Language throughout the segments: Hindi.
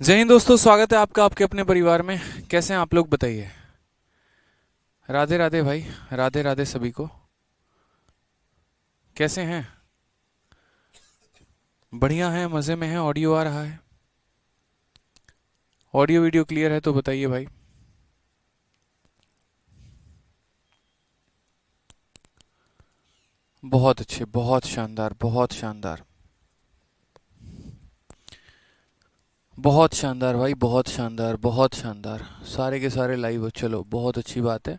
जय हिंद दोस्तों, स्वागत है आपका आपके अपने परिवार में। कैसे हैं आप लोग, बताइए। राधे राधे भाई, राधे राधे सभी को। कैसे हैं? बढ़िया हैं, मज़े में हैं। ऑडियो आ रहा है? ऑडियो वीडियो क्लियर है तो बताइए भाई। बहुत अच्छे, बहुत शानदार, बहुत शानदार। बहुत शानदार भाई, बहुत शानदार, बहुत शानदार। सारे के सारे लाइव हो, चलो बहुत अच्छी बात है।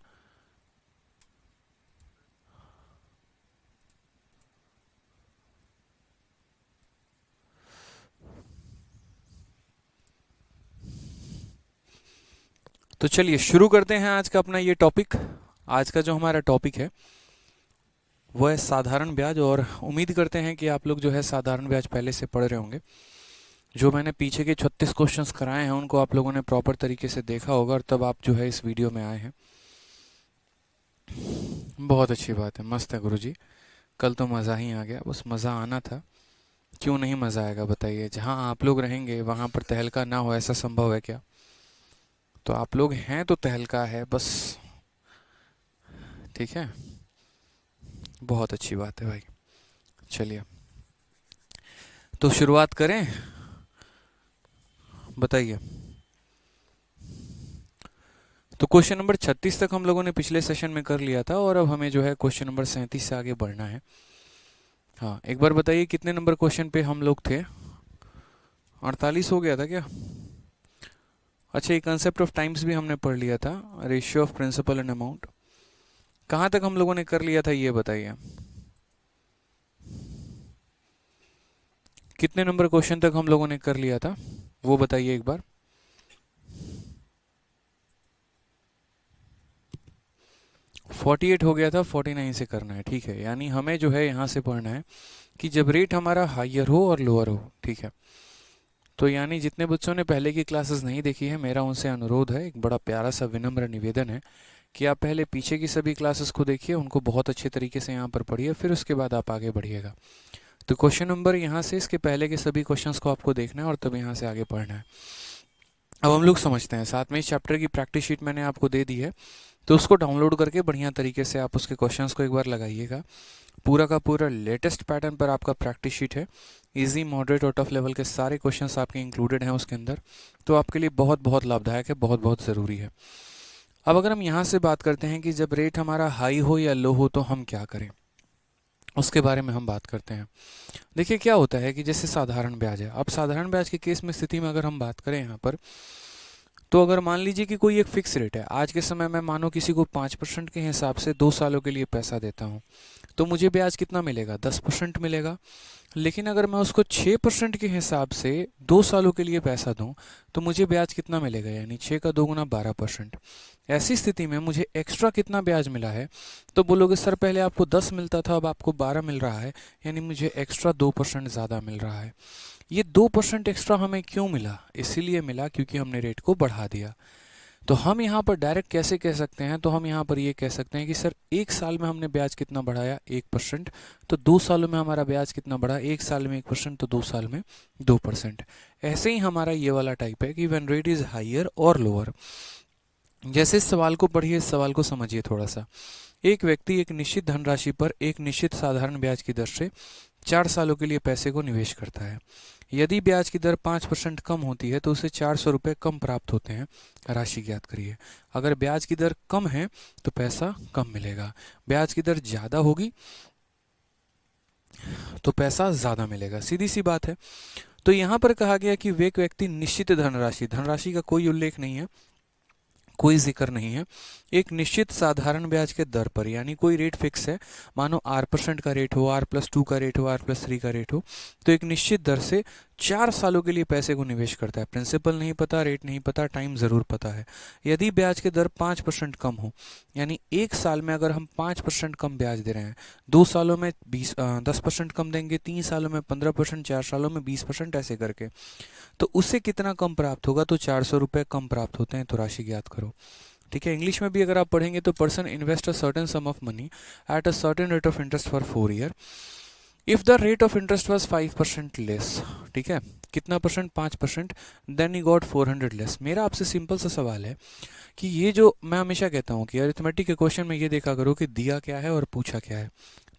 तो चलिए शुरू करते हैं आज का अपना ये टॉपिक। आज का जो हमारा टॉपिक है वो है साधारण ब्याज। और उम्मीद करते हैं कि आप लोग जो है साधारण ब्याज पहले से पढ़ रहे होंगे। जो मैंने पीछे के 36 क्वेश्चंस कराए हैं उनको आप लोगों ने प्रॉपर तरीके से देखा होगा, और तब आप जो है इस वीडियो में आए हैं। बहुत अच्छी बात है, मस्त है गुरुजी। कल तो मज़ा ही आ गया, बस मज़ा आना था। क्यों नहीं मज़ा आएगा बताइए। जहाँ आप लोग रहेंगे वहाँ पर तहलका ना हो, ऐसा संभव है क्या? तो आप लोग हैं तो तहलका है बस। ठीक है, बहुत अच्छी बात है भाई। चलिए तो शुरुआत करें, बताइए। तो क्वेश्चन नंबर 36 तक हम लोगों ने पिछले सेशन में कर लिया था, और अब हमें जो है क्वेश्चन नंबर 37 से आगे बढ़ना है। हाँ, एक बार बताइए कितने नंबर क्वेश्चन पे हम लोग थे? 48 हो गया था क्या? अच्छा, ये कंसेप्ट ऑफ टाइम्स भी हमने पढ़ लिया था, ratio of principal and amount. कहाँ तक हम लोगों ने कर लिया था ये बताइए। कितने नंबर क्वेश्चन तक हम लोगों ने कर लिया था वो बताइए एक बार। 48 हो गया था, 49 से करना है। ठीक है, यानी हमें जो है यहाँ से पढ़ना है कि जब रेट हमारा हायर हो और लोअर हो। ठीक है, तो यानी जितने बच्चों ने पहले की क्लासेस नहीं देखी है, मेरा उनसे अनुरोध है, एक बड़ा प्यारा सा विनम्र निवेदन है कि आप पहले पीछे की सभी क्लासेस को देखिए, उनको बहुत अच्छे तरीके से यहाँ पर पढ़िए, फिर उसके बाद आप आगे बढ़िएगा। तो क्वेश्चन नंबर यहाँ से इसके पहले के सभी क्वेश्चंस को आपको देखना है और तब यहाँ से आगे पढ़ना है। अब हम लोग समझते हैं, साथ में इस चैप्टर की प्रैक्टिस शीट मैंने आपको दे दी है, तो उसको डाउनलोड करके बढ़िया तरीके से आप उसके क्वेश्चंस को एक बार लगाइएगा। पूरा का पूरा लेटेस्ट पैटर्न पर आपका प्रैक्टिस शीट है। इजी, मॉडरेट और टफ लेवल के सारे क्वेश्चंस आपके इंक्लूडेड हैं उसके अंदर। तो आपके लिए बहुत बहुत लाभदायक है, बहुत बहुत ज़रूरी है। अब अगर हम यहाँ से बात करते हैं कि जब रेट हमारा हाई हो या लो हो तो हम क्या करें, उसके बारे में हम बात करते हैं। देखिए क्या होता है कि जैसे साधारण ब्याज है, अब साधारण ब्याज के केस में स्थिति में अगर हम बात करें यहाँ पर, तो अगर मान लीजिए कि कोई एक फिक्स रेट है, आज के समय में मानो किसी को 5% के हिसाब से 2 सालों के लिए पैसा देता हूँ, तो मुझे ब्याज कितना मिलेगा? 10% मिलेगा। लेकिन अगर मैं उसको 6% के हिसाब से 2 सालों के लिए पैसा दूं, तो मुझे ब्याज कितना मिलेगा? यानी 6 का 2 गुना 12%। ऐसी स्थिति में मुझे एक्स्ट्रा कितना ब्याज मिला है? तो बोलोगे सर पहले आपको 10 मिलता था, अब आपको 12 मिल रहा है, यानी मुझे एक्स्ट्रा 2% ज़्यादा मिल रहा है। ये 2% एक्स्ट्रा हमें क्यों मिला? इसीलिए मिला क्योंकि हमने रेट को बढ़ा दिया। तो हम यहाँ पर डायरेक्ट कैसे कह सकते हैं? तो हम यहाँ पर ये कह सकते हैं कि सर 1 साल में हमने ब्याज कितना बढ़ाया? 1%। तो 2 सालों में हमारा ब्याज कितना बढ़ा? 1 साल में 1%, तो 2 साल में 2%। ऐसे ही हमारा ये वाला टाइप है कि व्हेन रेट इज हायर और लोअर। जैसे इस सवाल को पढ़िए, इस सवाल को समझिए थोड़ा सा। एक व्यक्ति एक निश्चित धनराशि पर एक निश्चित साधारण ब्याज की दर से 4 सालों के लिए पैसे को निवेश करता है। यदि ब्याज की दर 5% कम होती है तो उसे 400 रुपये कम प्राप्त होते हैं। राशि ज्ञात करिए। अगर ब्याज की दर कम है तो पैसा कम मिलेगा, ब्याज की दर ज़्यादा होगी तो पैसा ज़्यादा मिलेगा, सीधी सी बात है। तो यहाँ पर कहा गया कि वे एक व्यक्ति निश्चित धनराशि, धनराशि का कोई उल्लेख नहीं है, कोई जिक्र नहीं है, एक निश्चित साधारण ब्याज के दर पर, यानी कोई रेट फिक्स है, मानो R% का रेट हो, R+2 का रेट हो, R+3 का रेट हो, तो एक निश्चित दर से 4 सालों के लिए पैसे को निवेश करता है। प्रिंसिपल नहीं पता, रेट नहीं पता, टाइम ज़रूर पता है। यदि ब्याज की दर 5% कम हो, यानी 1 साल में अगर हम 5% कम ब्याज दे रहे हैं, 2 सालों में 10% कम देंगे, 3 सालों में 15%, 4 सालों में 20%, ऐसे करके, तो उससे कितना कम प्राप्त होगा? तो 400 रुपये कम प्राप्त होते हैं। तो राशि ज्ञात करो। ठीक है, इंग्लिश में भी अगर आप पढ़ेंगे तो person invest a certain sum of money at a certain rate of interest for 4 year. If the rate of interest was 5% less, ठीक है, कितना percent, 5%, then you got 400 less. मेरा आपसे सिंपल सा सवाल है कि ये जो मैं हमेशा कहता हूँ कि अरिथमेटिक के क्वेश्चन में ये देखा करो कि दिया क्या है और पूछा क्या है।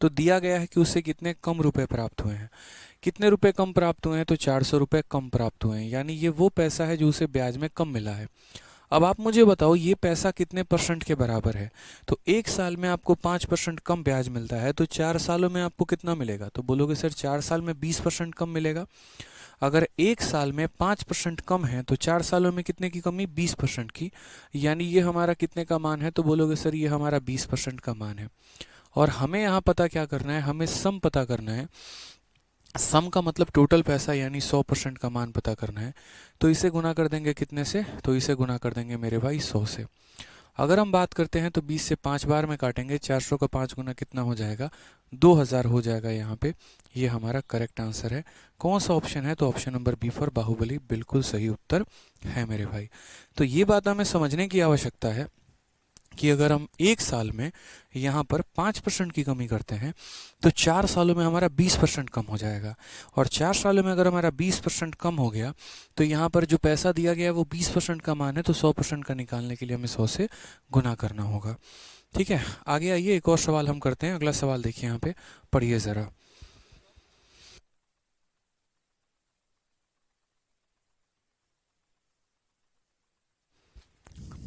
तो दिया गया है कि उससे कितने कम रुपए प्राप्त हुए हैं। कितने रुपए कम प्राप्त हुए हैं, तो 400 रुपये कम प्राप्त हुए हैं, यानी ये वो पैसा है जो उसे ब्याज में कम मिला है। अब आप मुझे बताओ ये पैसा कितने परसेंट के बराबर है। तो एक साल में आपको 5% कम ब्याज मिलता है, तो 4 सालों में आपको कितना मिलेगा। तो बोलोगे सर 4 साल में 20% कम मिलेगा। अगर एक साल में 5% कम है तो 4 सालों में कितने की कमी, 20% की, यानी ये हमारा कितने का मान है। तो बोलोगे सर ये हमारा 20% का मान है। और हमें यहाँ पता क्या करना है, हमें सम पता करना है। सम का मतलब टोटल पैसा, यानी 100% का मान पता करना है। तो इसे गुना कर देंगे कितने से, तो इसे गुना कर देंगे मेरे भाई 100 से। अगर हम बात करते हैं तो 20 से 5 बार में काटेंगे, 400 का 5 गुना कितना हो जाएगा, 2000 हो जाएगा यहाँ पे। ये हमारा करेक्ट आंसर है। कौन सा ऑप्शन है, तो option number B for Baahubali बिल्कुल सही उत्तर है मेरे भाई। तो ये बात हमें समझने की आवश्यकता है कि अगर हम एक साल में यहाँ पर 5% की कमी करते हैं तो 4 सालों में हमारा 20% कम हो जाएगा। और 4 सालों में अगर हमारा 20% कम हो गया तो यहाँ पर जो पैसा दिया गया है वो 20% का मान है, तो 100% का निकालने के लिए हमें 100 से गुना करना होगा। ठीक है, आगे आइए एक और सवाल हम करते हैं। अगला सवाल देखिए, यहाँ पे पढ़िए ज़रा।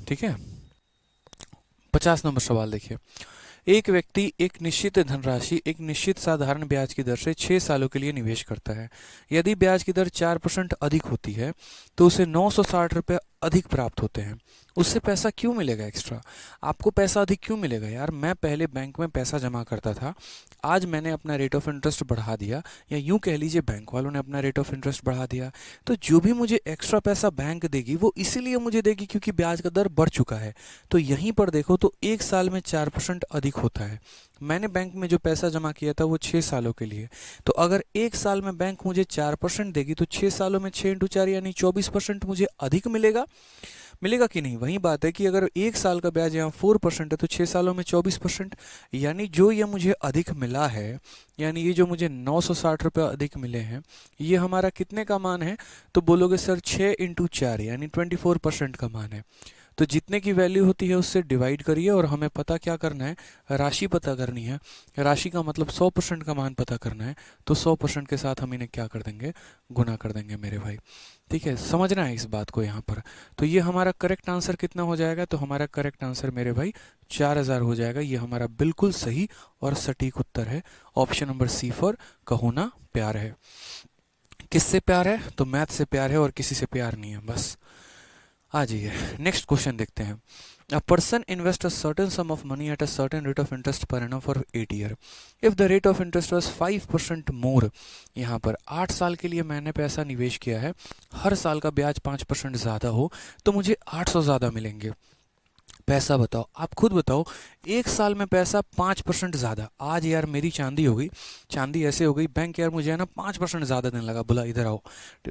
ठीक है, 50 नंबर सवाल देखिए। एक व्यक्ति एक निश्चित धनराशि एक निश्चित साधारण ब्याज की दर से 6 सालों के लिए निवेश करता है। यदि ब्याज की दर 4% अधिक होती है तो उसे 960 रुपये अधिक प्राप्त होते हैं। उससे पैसा क्यों मिलेगा एक्स्ट्रा। आपको पैसा अधिक क्यों मिलेगा यार, मैं पहले बैंक में पैसा जमा करता था, आज मैंने अपना रेट ऑफ इंटरेस्ट बढ़ा दिया, या यूं कह लीजिए बैंक वालों ने अपना रेट ऑफ इंटरेस्ट बढ़ा दिया। तो जो भी मुझे एक्स्ट्रा पैसा बैंक देगी वो इसीलिए मुझे देगी क्योंकि ब्याज का दर बढ़ चुका है। तो यहीं पर देखो तो एक साल में 4% अधिक होता है। मैंने बैंक में जो पैसा जमा किया था वो 6 सालों के लिए, तो अगर एक साल में बैंक मुझे 4% देगी तो 6 सालों में 6 × 4 यानी 24% मुझे अधिक मिलेगा। मिलेगा कि नहीं। वही बात है कि अगर एक साल का ब्याज यहाँ 4% है तो 6 सालों में 24%, यानी जो ये मुझे अधिक मिला है, यानी ये जो मुझे 960 रुपये अधिक मिले हैं, ये हमारा कितने का मान है। तो बोलोगे सर 6 × 4 यानी 24% का मान है। तो जितने की वैल्यू होती है उससे डिवाइड करिए और हमें पता क्या करना है, राशि पता करनी है। राशि का मतलब 100% का मान पता करना है। तो 100% के साथ हम इन्हें क्या कर देंगे, गुना कर देंगे मेरे भाई। ठीक है, समझना है इस बात को यहाँ पर। तो ये हमारा करेक्ट आंसर कितना हो जाएगा, तो हमारा करेक्ट आंसर मेरे भाई 4000 हो जाएगा। ये हमारा बिल्कुल सही और सटीक उत्तर है। ऑप्शन नंबर सी फॉर कहो ना प्यार है। किससे प्यार है, तो मैथ से प्यार है और किसी से प्यार नहीं है बस। आ जाइए नेक्स्ट क्वेश्चन देखते हैं। A person invests a certain sum of money at a certain rate of interest per annum for 8 year. If the rate of interest was 5% more, यहाँ पर 8 साल के लिए मैंने पैसा निवेश किया है, हर साल का ब्याज 5% ज़्यादा हो तो मुझे 800 ज़्यादा मिलेंगे। पैसा बताओ, आप खुद बताओ, एक साल में पैसा 5% ज़्यादा। आज यार मेरी चांदी हो गई, चांदी ऐसे हो गई, बैंक यार मुझे है ना 5% ज़्यादा देने लगा, बोला इधर आओ,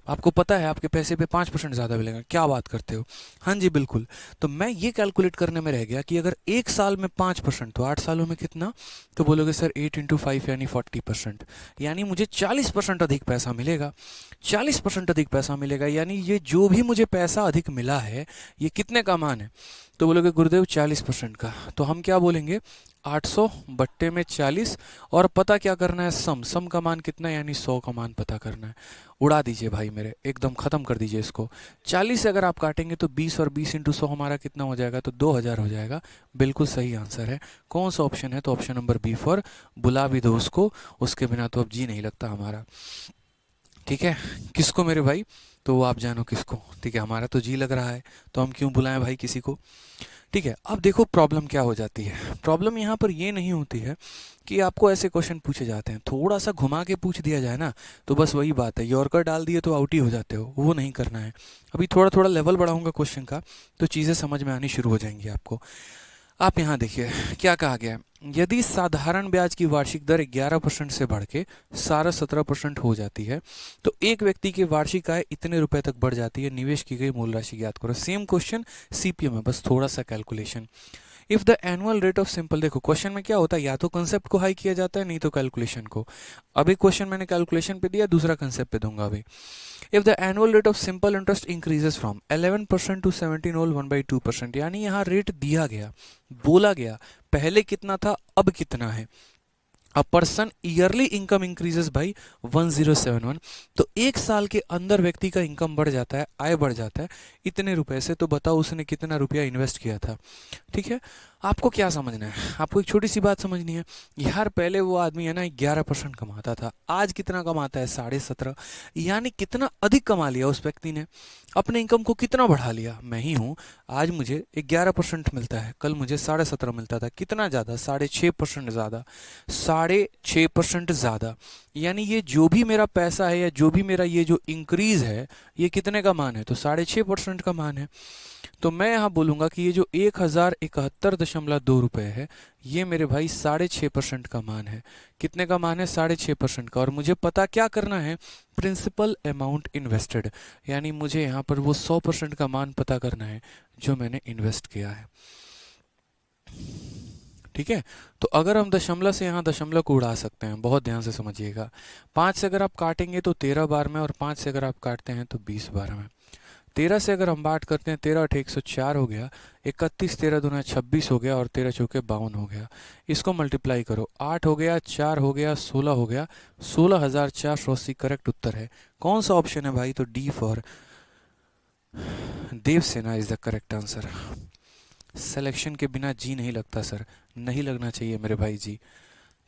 आपको पता है आपके पैसे पे 5% ज़्यादा मिलेगा। क्या बात करते हो, हाँ जी बिल्कुल। तो मैं ये कैलकुलेट करने में रह गया कि अगर एक साल में 5% तो 8 सालों में कितना। तो बोलोगे सर 8 × 5 यानी 40%, यानी मुझे 40% अधिक पैसा मिलेगा। 40% अधिक पैसा मिलेगा, यानी ये जो भी मुझे पैसा अधिक मिला है ये कितने का मान है। तो बोलोगे गुरुदेव 40% का, तो हम क्या बोलेंगे 800 बट्टे में 40, और पता क्या करना है, सम का मान कितना, यानी 100 का मान पता करना है। उड़ा दीजिए भाई मेरे, एकदम ख़त्म कर दीजिए इसको। 40 से अगर आप काटेंगे तो 20, और 20 × 100 हमारा कितना हो जाएगा, तो 2000 हो जाएगा। बिल्कुल सही आंसर है। कौन सा ऑप्शन है, तो ऑप्शन नंबर बी फॉर बुला भी दो उसको, उसके बिना तो अब जी नहीं लगता हमारा। ठीक है, किसको मेरे भाई, तो वो आप जानो किसको। ठीक है, हमारा तो जी लग रहा है, तो हम क्यों बुलाएं भाई किसी को। ठीक है, अब देखो प्रॉब्लम क्या हो जाती है। प्रॉब्लम यहाँ पर ये नहीं होती है कि आपको ऐसे क्वेश्चन पूछे जाते हैं, थोड़ा सा घुमा के पूछ दिया जाए ना, तो बस वही बात है, यॉर्कर डाल दिए तो आउट ही हो जाते हो, वो नहीं करना है। अभी थोड़ा थोड़ा लेवल बढ़ाऊंगा क्वेश्चन का, तो चीज़ें समझ में आनी शुरू हो जाएंगी आपको। आप यहाँ देखिए क्या कहा गया है। यदि साधारण ब्याज की वार्षिक दर 11% से बढ़ के सारा 17% हो जाती है तो एक व्यक्ति की वार्षिक आय इतने रुपए तक बढ़ जाती है। निवेश की गई मूल राशि ज्ञात करो। सेम क्वेश्चन सीपीएम में, बस थोड़ा सा calculation. If the annual rate of simple, देखो क्वेश्चन में क्या होता है, या तो कंसेप्ट को हाई किया जाता है नहीं तो कैलकुलेशन को। अभी क्वेश्चन मैंने कैलकुलेशन पे दिया, दूसरा कंसेप्ट पे दूंगा अभी। If the annual rate of simple interest increases from 11% to 17 whole 1/2%, यानी यहाँ रेट दिया गया, बोला गया, पहले कितना था अब कितना है। A person yearly income increases by 1071, तो एक साल के अंदर व्यक्ति का इनकम बढ़ जाता है, आय बढ़ जाता है इतने रुपए से। तो बताओ उसने कितना रुपया इन्वेस्ट किया था। ठीक है, आपको क्या समझना है, आपको एक छोटी सी बात समझनी है यार। पहले वो आदमी है ना 11% कमाता था, आज कितना कमाता है 17.5, यानी कितना अधिक कमा लिया उस व्यक्ति ने, अपने इनकम को कितना बढ़ा लिया। मैं ही हूँ, आज मुझे 11% मिलता है, कल मुझे 17.5 मिलता था, कितना ज़्यादा, 6.5% ज़्यादा, 6.5% ज़्यादा। यानी ये जो भी मेरा पैसा है या जो भी मेरा ये जो इंक्रीज है, ये कितने का मान है, तो 6.5% का मान है। तो मैं यहाँ बोलूँगा कि ये जो 1071.2 रुपये है, ये मेरे भाई 6.5% का मान है। कितने का मान है, 6.5% का। और मुझे पता क्या करना है, प्रिंसिपल अमाउंट इन्वेस्टेड, यानी मुझे यहाँ पर वो 100% का मान पता करना है जो मैंने इन्वेस्ट किया है। ठीक है, तो अगर हम दशमलव से यहाँ दशमलव को उड़ा सकते हैं, बहुत ध्यान से समझिएगा। 5 से अगर आप काटेंगे तो 13 बार में, और 5 से अगर आप काटते हैं तो 20 बार में। 13 से अगर हम बात करते हैं, 13 8 104 हो गया, 31 13 दूना 26 हो गया, और 13 चौके 52 हो गया। इसको मल्टीप्लाई करो, 8 हो गया, 4 हो गया, 16 हो गया, 16,480 करेक्ट उत्तर है। कौन सा ऑप्शन है भाई, तो D for Devasena is the correct answer. Selection के बिना जी नहीं लगता सर, नहीं लगना चाहिए मेरे भाई जी।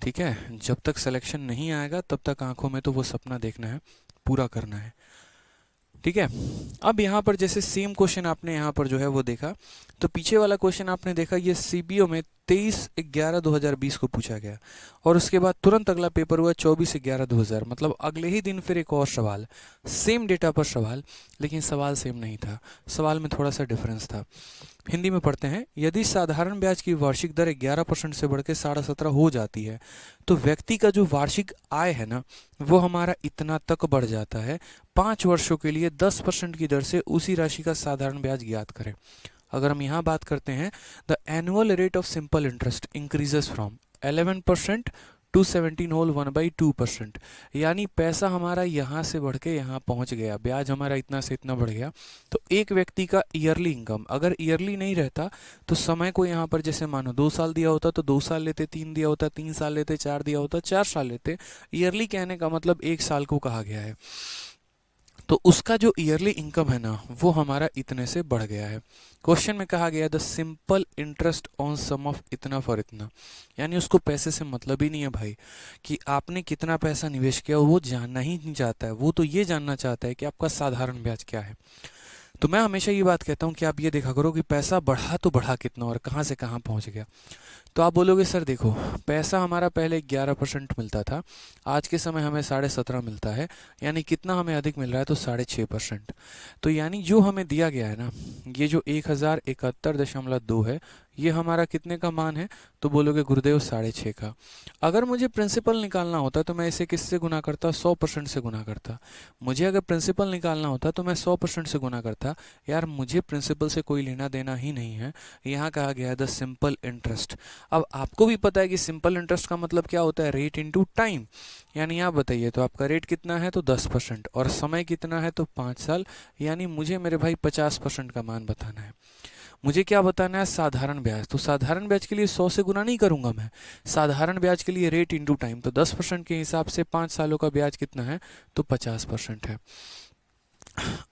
ठीक है, जब तक सिलेक्शन नहीं आएगा तब तक आंखों में तो वो सपना देखना है, पूरा करना है। ठीक है, अब यहाँ पर जैसे सेम क्वेश्चन आपने यहाँ पर जो है वो देखा, तो पीछे वाला क्वेश्चन आपने देखा, ये सीबीओ में 23/11/2020 को पूछा गया, और उसके बाद तुरंत अगला पेपर हुआ 24/11/2000, मतलब अगले ही दिन फिर एक और सवाल, सेम डेटा पर सवाल, लेकिन सवाल सेम नहीं था, सवाल में थोड़ा सा डिफरेंस था। हिंदी में पढ़ते हैं, यदि साधारण ब्याज की वार्षिक दर 11% से बढ़ के 17.5 हो जाती है, तो व्यक्ति का जो वार्षिक आय है ना, वो हमारा इतना तक बढ़ जाता है। 5 वर्षों के लिए 10% की दर से उसी राशि का साधारण ब्याज ज्ञात करें। अगर हम यहाँ बात करते हैं, the annual rate of simple interest increases from 11% to 17 whole 1/2%, यानी पैसा हमारा यहाँ से बढ़ के यहाँ पहुँच गया, ब्याज हमारा इतना से इतना बढ़ गया। तो एक व्यक्ति का ईयरली इनकम अगर ईयरली नहीं रहता, तो समय को यहाँ पर जैसे मानो 2 साल दिया होता तो 2 साल लेते, 3 दिया होता 3 साल लेते, 4 दिया होता 4 साल लेते। ईयरली कहने का मतलब 1 साल को कहा गया है, तो उसका जो ईयरली इनकम है ना, वो हमारा इतने से बढ़ गया है। क्वेश्चन में कहा गया the simple interest on sum of इतना फॉर इतना, यानी उसको पैसे से मतलब ही नहीं है भाई कि आपने कितना पैसा निवेश किया, वो जानना ही नहीं चाहता है, वो तो ये जानना चाहता है कि आपका साधारण ब्याज क्या है। तो मैं हमेशा ये बात कहता हूँ कि आप ये देखा करो कि पैसा बढ़ा तो बढ़ा कितना और कहाँ से कहाँ पहुँच गया। तो आप बोलोगे सर देखो, पैसा हमारा पहले 11% मिलता था, आज के समय हमें 17.5 मिलता है, यानी कितना हमें अधिक मिल रहा है, तो 6.5%। तो यानी जो हमें दिया गया है ना, ये जो 1071.2 है, ये हमारा कितने का मान है, तो बोलोगे गुरुदेव 6.5 का। अगर मुझे प्रिंसिपल निकालना होता तो मैं इसे किससे गुना करता, 100% से गुना करता। मुझे अगर प्रिंसिपल निकालना होता तो मैं 100% से गुना करता। यार मुझे प्रिंसिपल से कोई लेना देना ही नहीं है, यहाँ कहा गया है द सिंपल इंटरेस्ट। अब आपको भी पता है कि सिंपल इंटरेस्ट का मतलब क्या होता है, रेट इनटू टाइम। यानी आप बताइए तो आपका रेट कितना है, तो 10%, और समय कितना है, तो 5 साल। यानी मुझे मेरे भाई 50% का मान बताना है। मुझे क्या बताना है, साधारण ब्याज। तो साधारण ब्याज के लिए 100 से गुना नहीं करूंगा मैं, साधारण ब्याज के लिए रेट इनटू टाइम, तो 10% के हिसाब से 5 सालों का ब्याज कितना है, तो 50% है।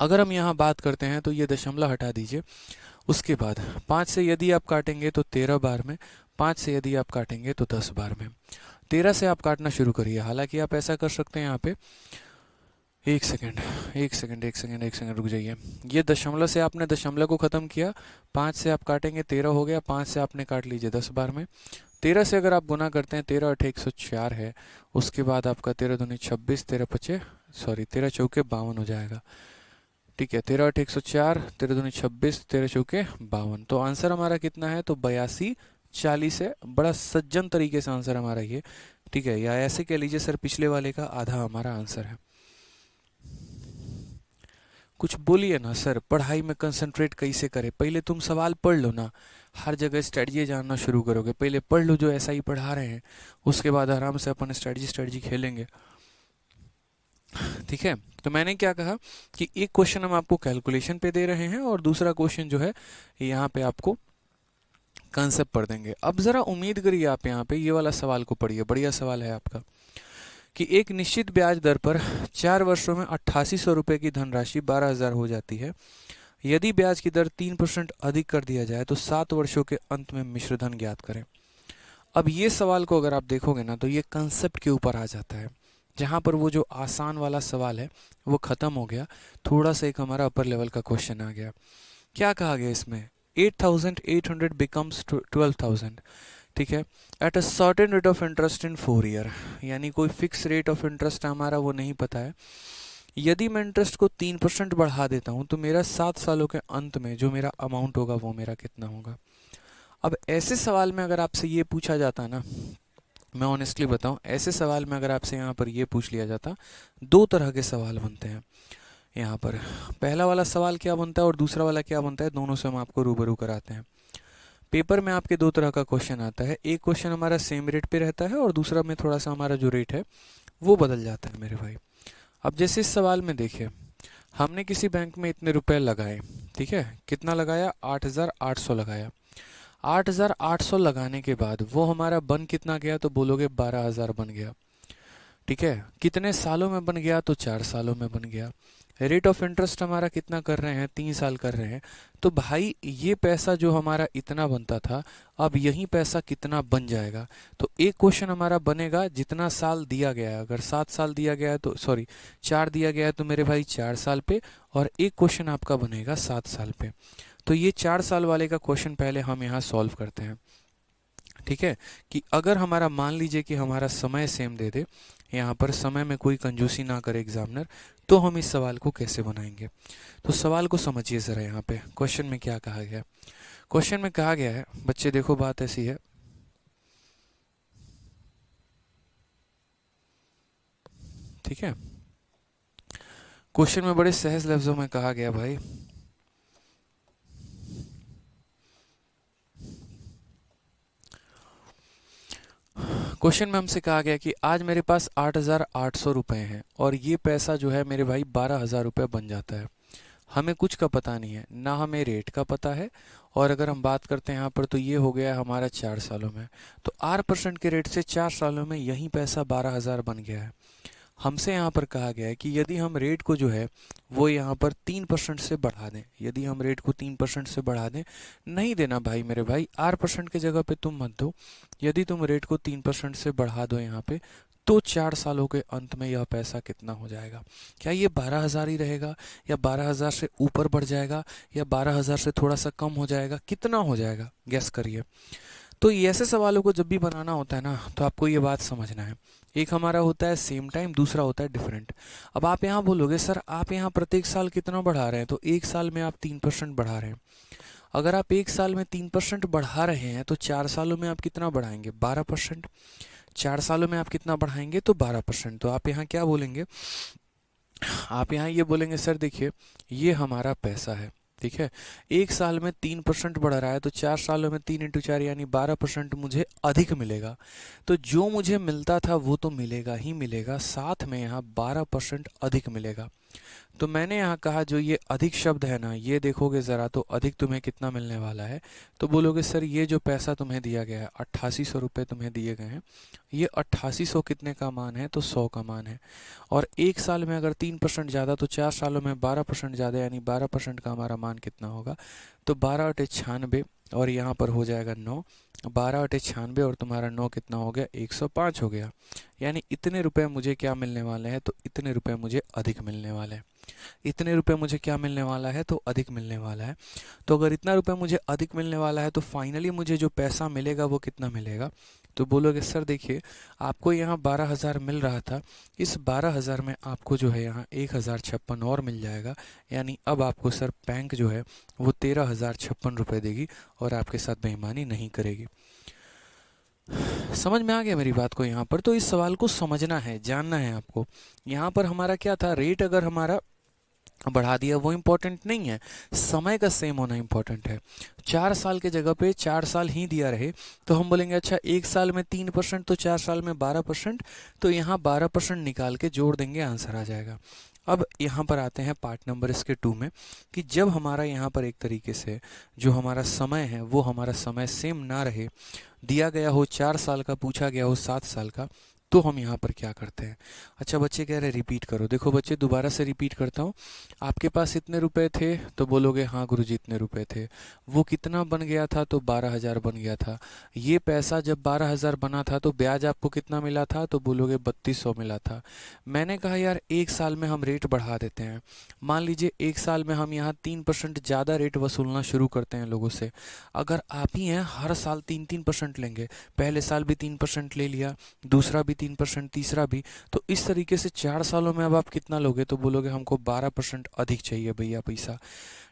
अगर हम यहाँ बात करते हैं तो ये दशमलव हटा दीजिए, उसके बाद 5 से यदि आप काटेंगे तो 13 बार में, 5 से यदि आप काटेंगे तो 10 बार में। 13 से आप काटना शुरू करिए, हालांकि आप ऐसा कर सकते हैं यहाँ पे, एक सेकंड एक सेकंड एक सेकंड एक सेकंड रुक जाइए। ये दशमलव से आपने दशमलव को ख़त्म किया, 5 से आप काटेंगे 13 हो गया, 5 से आपने काट लीजिए 10 बार में। 13 से अगर आप गुना करते हैं, 13 8 104 है, उसके बाद आपका 13 दूनी 26, 13 चौके 52 हो जाएगा। ठीक है, 13 8 104, 13 दूनी 26, 13 चौके 52। तो आंसर हमारा कितना है, तो 82/40 है। बड़ा सज्जन तरीके से आंसर हमारा ये, ठीक है, या ऐसे कह लीजिए सर पिछले वाले का आधा हमारा आंसर है। कुछ बोलिए ना सर, पढ़ाई में कंसंट्रेट कैसे करें, पहले तुम सवाल पढ़ लो ना। हर जगह स्ट्रेटजी जानना शुरू करोगे। पहले पढ़ लो जो ऐसा ही पढ़ा रहे हैं, उसके बाद आराम से अपन स्ट्रेटजी खेलेंगे, ठीक है। तो मैंने क्या कहा कि एक क्वेश्चन हम आपको कैलकुलेशन पे दे रहे हैं और दूसरा क्वेश्चन जो है यहाँ पे आपको कंसेप्ट पढ़ देंगे। अब ज़रा उम्मीद करिए आप यहाँ पे ये वाला सवाल को पढ़िए, बढ़िया सवाल है आपका, कि एक निश्चित ब्याज दर पर 4 वर्षों में 8800 रुपये की धनराशि 12,000 हो जाती है। यदि ब्याज की दर 3% अधिक कर दिया जाए तो 7 वर्षों के अंत में मिश्रधन ज्ञात करें। अब ये सवाल को अगर आप देखोगे ना तो ये कंसेप्ट के ऊपर आ जाता है, जहाँ पर वो जो आसान वाला सवाल है वो ख़त्म हो गया, थोड़ा सा एक हमारा अपर लेवल का क्वेश्चन आ गया। क्या कहा गया इसमें, 8,800 बिकम्स 12,000, ठीक है, eight a certain rate of interest in 4 year, यानी कोई फिक्स रेट ऑफ इंटरेस्ट हमारा वो नहीं पता है। यदि मैं इंटरेस्ट को 3% बढ़ा देता हूँ तो मेरा 7 सालों के अंत में जो मेरा अमाउंट होगा वो मेरा कितना होगा। अब ऐसे सवाल में अगर आपसे ये पूछा जाता ना, मैं ऑनेस्टली बताऊं, ऐसे सवाल में अगर आपसे यहाँ पर ये पूछ लिया जाता, दो तरह के सवाल बनते हैं यहाँ पर। पहला वाला सवाल क्या बनता है और दूसरा वाला क्या बनता है, दोनों से हम आपको रूबरू कराते हैं। पेपर में आपके दो तरह का क्वेश्चन आता है, एक क्वेश्चन हमारा सेम रेट पे रहता है और दूसरा में थोड़ा सा हमारा जो रेट है वो बदल जाता है मेरे भाई। अब जैसे इस सवाल में देखिए, हमने किसी बैंक में इतने रुपए लगाए, ठीक है, कितना लगाया, 8,800 लगाया। 8,800 लगाने के बाद वो हमारा बन कितना गया, तो बोलोगे 12,000 बन गया, ठीक है। कितने सालों में बन गया, तो 4 सालों में बन गया। रेट ऑफ इंटरेस्ट हमारा कितना कर रहे हैं, 3 साल कर रहे हैं। तो भाई ये पैसा जो हमारा इतना बनता था, अब यही पैसा कितना बन जाएगा। तो एक क्वेश्चन हमारा बनेगा जितना साल दिया गया है, अगर 7 साल दिया गया है तो सॉरी 4 दिया गया है तो मेरे भाई 4 साल पे, और एक क्वेश्चन आपका बनेगा 7 साल पे। तो ये 4 साल वाले का क्वेश्चन पहले हम यहाँ सॉल्व करते हैं, ठीक है। कि अगर हमारा मान लीजिए कि हमारा समय सेम दे दे, यहाँ पर समय में कोई कंजूसी ना करे एग्जामिनर, तो हम इस सवाल को कैसे बनाएंगे। तो सवाल को समझिए ज़रा, यहाँ पे क्वेश्चन में क्या कहा गया। क्वेश्चन में कहा गया है, बच्चे देखो बात ऐसी है, ठीक है। क्वेश्चन में बड़े सहज लफ्जों में कहा गया भाई, क्वेश्चन में हमसे कहा गया कि आज मेरे पास 8,800 रुपये हैं और ये पैसा जो है मेरे भाई 12,000 रुपये बन जाता है। हमें कुछ का पता नहीं है, ना हमें रेट का पता है, और अगर हम बात करते हैं यहाँ पर तो ये हो गया है हमारा 4 सालों में। तो 8% के रेट से 4 सालों में यही पैसा 12,000 बन गया है। हमसे यहाँ पर कहा गया है कि यदि हम रेट को जो है वो यहाँ पर 3% से बढ़ा दें, यदि हम रेट को 3% से बढ़ा दें, नहीं देना भाई मेरे भाई, 8% की जगह पे तुम मत दो, यदि तुम रेट को 3% से बढ़ा दो यहाँ पे, तो 4 सालों के अंत में यह पैसा कितना हो जाएगा। क्या ये 12,000 ही रहेगा, या 12,000 से ऊपर बढ़ जाएगा, या 12,000 से थोड़ा सा कम हो जाएगा, कितना हो जाएगा, गैस करिए। तो ये ऐसे सवालों को जब भी बनाना होता है ना, तो आपको ये बात समझना है, एक हमारा होता है सेम टाइम, दूसरा होता है डिफरेंट। अब आप यहाँ बोलोगे सर आप यहाँ प्रत्येक साल कितना बढ़ा रहे हैं, तो एक साल में आप 3% बढ़ा रहे हैं। अगर आप एक साल में 3% बढ़ा रहे हैं तो 4 सालों में आप कितना बढ़ाएंगे, 12%। 4 सालों में आप कितना बढ़ाएंगे, तो 12%। तो आप यहाँ क्या बोलेंगे, आप यहाँ ये बोलेंगे सर देखिए ये हमारा पैसा है, ठीक है, एक साल में 3% बढ़ रहा है, तो 4 सालों में 3 × 4 यानी 12% मुझे अधिक मिलेगा। तो जो मुझे मिलता था वो तो मिलेगा ही मिलेगा, साथ में यहाँ 12% अधिक मिलेगा। तो मैंने यहाँ कहा जो ये अधिक शब्द है ना, ये देखोगे ज़रा तो अधिक तुम्हें कितना मिलने वाला है, तो बोलोगे सर ये जो पैसा तुम्हें दिया गया है 8800 रुपये तुम्हें दिए गए हैं, ये 8800 कितने का मान है, तो 100 का मान है। और एक साल में अगर 3% ज़्यादा, तो 4 सालों में 12% ज़्यादा, यानी 12% का हमारा मान कितना होगा, तो 12 × 96, और यहाँ पर हो जाएगा 9, 12 × 96 और तुम्हारा 9 कितना हो गया, 105 हो गया। यानी इतने रुपए मुझे क्या मिलने वाले हैं, तो इतने रुपए मुझे अधिक मिलने वाले हैं। इतने रुपए मुझे क्या मिलने वाला है, तो अधिक मिलने वाला है। तो अगर इतना रुपए मुझे अधिक मिलने वाला है, तो फाइनली मुझे जो पैसा मिलेगा वो कितना मिलेगा। तो बोलोगे सर देखिए आपको यहाँ 12,000 मिल रहा था, इस 12,000 में आपको जो है यहाँ 1,056 और मिल जाएगा, यानी अब आपको सर बैंक जो है वो 13,056 रुपये देगी और आपके साथ बेईमानी नहीं करेगी। समझ में आ गया मेरी बात को यहाँ पर। तो इस सवाल को समझना है, जानना है आपको। यहाँ पर हमारा क्या था, रेट अगर हमारा बढ़ा दिया वो इम्पोर्टेंट नहीं है, समय का सेम होना इम्पोर्टेंट है। 4 साल के जगह पे 4 साल ही दिया रहे तो हम बोलेंगे अच्छा 1 साल में 3% तो 4 साल में 12%, तो यहाँ 12% निकाल के जोड़ देंगे, आंसर आ जाएगा। अब यहाँ पर आते हैं पार्ट नंबर इसके 2 में, कि जब हमारा यहाँ पर एक तरीके से जो हमारा समय है वो हमारा समय सेम ना रहे, दिया गया हो 4 साल का, पूछा गया हो 7 साल का, तो हम यहाँ पर क्या करते हैं। अच्छा बच्चे कह रहे हैं रिपीट करो, देखो बच्चे दोबारा से रिपीट करता हूँ। आपके पास इतने रुपए थे तो बोलोगे हाँ गुरुजी इतने रुपए थे। वो कितना बन गया था, तो 12,000 बन गया था। ये पैसा जब 12,000 बना था तो ब्याज आपको कितना मिला था, तो बोलोगे 3200 मिला था। मैंने कहा यार 1 साल में हम रेट बढ़ा देते हैं, मान लीजिए 1 साल में हम यहाँ 3% ज़्यादा रेट वसूलना शुरू करते हैं लोगों से। अगर आप ही हैं हर साल 3-3% लेंगे, पहले साल भी 3% ले लिया, दूसरा भी 3%, तीसरा भी, तो इस तरीके से 4 सालों में अब आप कितना लोगे, तो बोलोगे हमको 12% अधिक चाहिए भैया पैसा।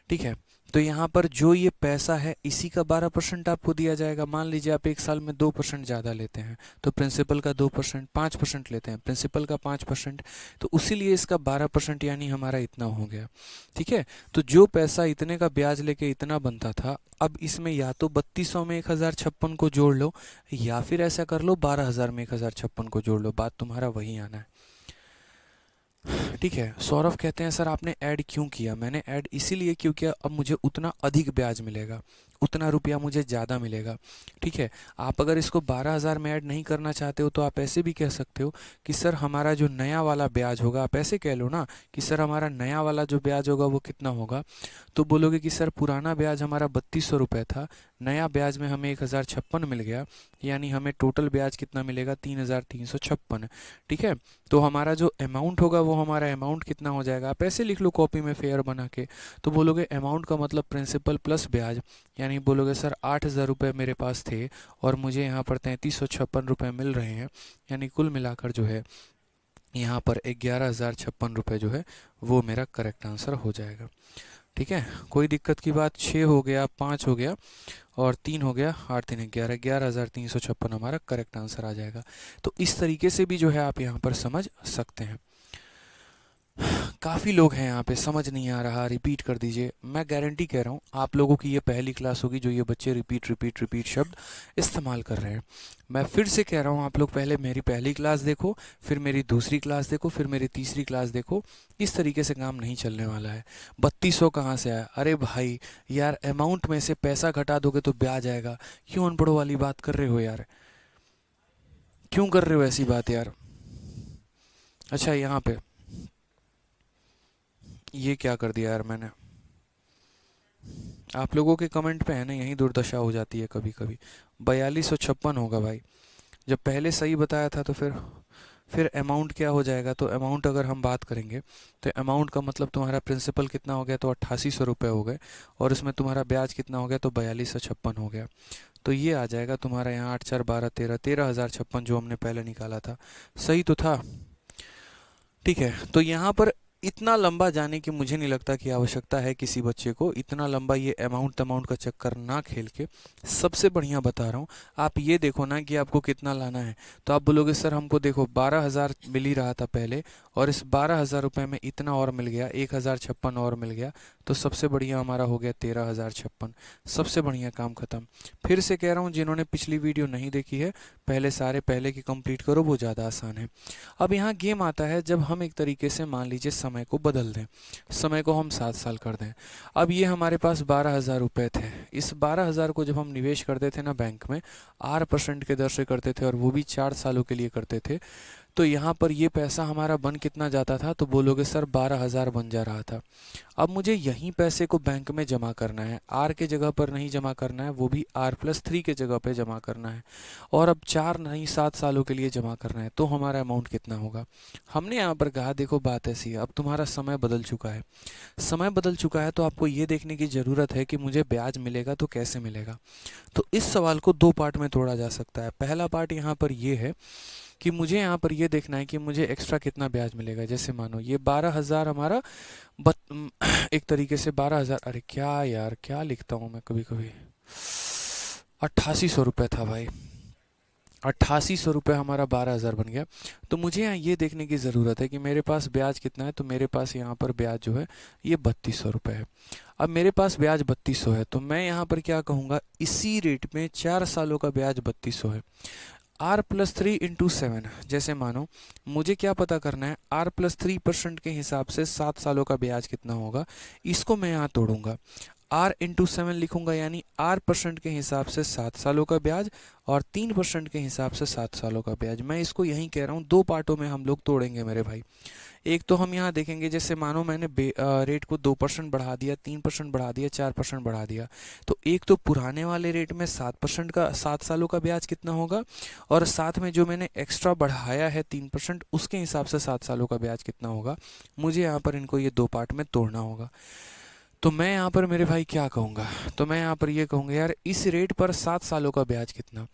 ठीक है, तो यहाँ पर जो ये पैसा है इसी का 12% आपको दिया जाएगा। मान लीजिए आप 1 साल में 2% ज़्यादा लेते हैं तो प्रिंसिपल का 2%, 5% लेते हैं प्रिंसिपल का 5%, तो उसीलिए इसका 12% यानी हमारा इतना हो गया। ठीक है, तो जो पैसा इतने का ब्याज लेके इतना बनता था, अब इसमें या तो 3200 में 1056 को जोड़ लो, या फिर ऐसा कर लो 12,000 में 1056 को जोड़ लो, बात तुम्हारा वही आना है। ठीक है, सौरभ कहते हैं सर आपने ऐड क्यों किया। मैंने ऐड इसीलिए क्योंकि अब मुझे उतना अधिक ब्याज मिलेगा, उतना रुपया मुझे ज़्यादा मिलेगा। ठीक है, आप अगर इसको 12,000 में ऐड नहीं करना चाहते हो तो आप ऐसे भी कह सकते हो कि सर हमारा जो नया वाला ब्याज होगा, आप ऐसे कह लो ना कि सर हमारा नया वाला जो ब्याज होगा वो कितना होगा, तो बोलोगे कि सर पुराना ब्याज हमारा 3200 रुपये था, नया ब्याज में हमें 1056 मिल गया, यानी हमें टोटल ब्याज कितना मिलेगा, 3,356। ठीक है, तो हमारा जो अमाउंट होगा वो हमारा अमाउंट कितना हो जाएगा, आप ऐसे लिख लो कॉपी में फेयर बना के, तो बोलोगे अमाउंट का मतलब प्रिंसिपल प्लस ब्याज, यानी बोलोगे सर 8,000 रुपये मेरे पास थे और मुझे यहाँ पर 3,356 रुपये मिल रहे हैं, यानी कुल मिलाकर जो है यहाँ पर 11,056 रुपये जो है वो मेरा करेक्ट आंसर हो जाएगा। ठीक है, कोई दिक्कत की बात। 6 हो गया, 5 हो गया और 3 हो गया, 8 3 11, 11,356 हमारा करेक्ट आंसर आ जाएगा। तो इस तरीके से भी जो है आप यहाँ पर समझ सकते हैं। काफ़ी लोग हैं यहाँ पे समझ नहीं आ रहा, रिपीट कर दीजिए। मैं गारंटी कह रहा हूँ आप लोगों की ये पहली क्लास होगी जो ये बच्चे रिपीट रिपीट रिपीट शब्द इस्तेमाल कर रहे हैं। मैं फिर से कह रहा हूँ आप लोग पहले मेरी पहली क्लास देखो, फिर मेरी दूसरी क्लास देखो, फिर मेरी तीसरी क्लास देखो। इस तरीके से काम नहीं चलने वाला है। 3200 कहाँ से आया, अरे भाई यार अमाउंट में से पैसा घटा दोगे तो ब्याज आएगा। क्यों अनपढ़ों वाली बात कर रहे हो यार, क्यों कर रहे हो ऐसी बात यार। अच्छा यहाँ पे ये क्या कर दिया यार मैंने, आप लोगों के कमेंट पे है ना यही दुर्दशा हो जाती है कभी कभी। 4256 होगा भाई, जब पहले सही बताया था तो फिर अमाउंट क्या हो जाएगा, तो अमाउंट अगर हम बात करेंगे तो अमाउंट का मतलब तुम्हारा प्रिंसिपल कितना हो गया, तो 8800 रुपये हो गए, और उसमें तुम्हारा ब्याज कितना हो गया, तो 4256 हो गया। तो ये आ जाएगा तुम्हारा यहाँ 8 4 12 13, 13,056 जो हमने पहले निकाला था, सही तो था। ठीक है, तो यहाँ पर इतना लंबा जाने की मुझे नहीं लगता कि आवश्यकता है किसी बच्चे को, इतना लंबा ये अमाउंट अमाउंट का चक्कर ना खेल के सबसे बढ़िया बता रहा हूँ, आप ये देखो ना कि आपको कितना लाना है। तो आप बोलोगे सर हमको देखो 12,000 मिल ही रहा था पहले, और इस 12,000 रुपये में इतना और मिल गया, 1,056 और मिल गया, तो सबसे बढ़िया हमारा हो गया 13,056। सबसे बढ़िया काम खत्म। फिर से कह रहा हूँ जिन्होंने पिछली वीडियो नहीं देखी है पहले सारे पहले की कंप्लीट करो, वो ज़्यादा आसान है। अब यहाँ गेम आता है जब हम एक तरीके से मान लीजिए समय को बदल दें, समय को हम 7 साल कर दें। अब ये हमारे पास 12,000 रुपये थे, इस 12,000 को जब हम निवेश करते थे ना बैंक में 8% के दर से करते थे, और वो भी 4 सालों के लिए करते थे, तो यहाँ पर ये पैसा हमारा बन कितना जाता था, तो बोलोगे सर 12,000 बन जा रहा था। अब मुझे यहीं पैसे को बैंक में जमा करना है, आर के जगह पर नहीं जमा करना है, वो भी R+3 के जगह पे जमा करना है, और अब 4 नहीं 7 सालों के लिए जमा करना है, तो हमारा अमाउंट कितना होगा। हमने यहाँ पर कहा देखो बात ऐसी है, अब तुम्हारा समय बदल चुका है, समय बदल चुका है तो आपको ये देखने की ज़रूरत है कि मुझे ब्याज मिलेगा तो कैसे मिलेगा। तो इस सवाल को 2 पार्ट में तोड़ा जा सकता है। पहला पार्ट यहाँ पर ये है कि मुझे यहाँ पर ये देखना है कि मुझे एक्स्ट्रा कितना ब्याज मिलेगा। जैसे मानो ये 12,000 हमारा एक तरीके से 12,000, अरे क्या यार क्या लिखता हूँ मैं कभी कभी, 8800 रुपये था भाई, ₹8800 हमारा 12,000 बन गया। तो मुझे यहाँ ये देखने की ज़रूरत है कि मेरे पास ब्याज कितना है। तो मेरे पास यहाँ पर ब्याज जो है ये ₹3200 है। अब मेरे पास ब्याज 3200 है, तो मैं यहाँ पर क्या कहूँगा, इसी रेट में 4 सालों का ब्याज 3200 है। R+3 × 7, जैसे मानो मुझे क्या पता करना है, R+3% के हिसाब से 7 सालों का ब्याज कितना होगा, इसको मैं यहाँ तोड़ूंगा। R × 7 लिखूंगा, यानी R% के हिसाब से 7 सालों का ब्याज और 3% के हिसाब से 7 सालों का ब्याज। मैं इसको यहीं कह रहा हूँ, दो पार्टों में हम लोग तोड़ेंगे मेरे भाई। एक तो हम यहाँ देखेंगे, जैसे मानो मैंने रेट को 2% बढ़ा दिया, 3% बढ़ा दिया, 4% बढ़ा दिया, तो एक तो पुराने वाले रेट में 7% का 7 सालों का ब्याज कितना होगा, और साथ में जो मैंने एक्स्ट्रा बढ़ाया है 3%, उसके हिसाब से 7 सालों का ब्याज कितना होगा। मुझे यहाँ पर इनको ये दो पार्ट में तोड़ना होगा। तो मैं यहाँ पर मेरे भाई क्या कहूँगा, तो मैं यहाँ पर ये कहूँगा, यार इस रेट पर 7 सालों का ब्याज कितना।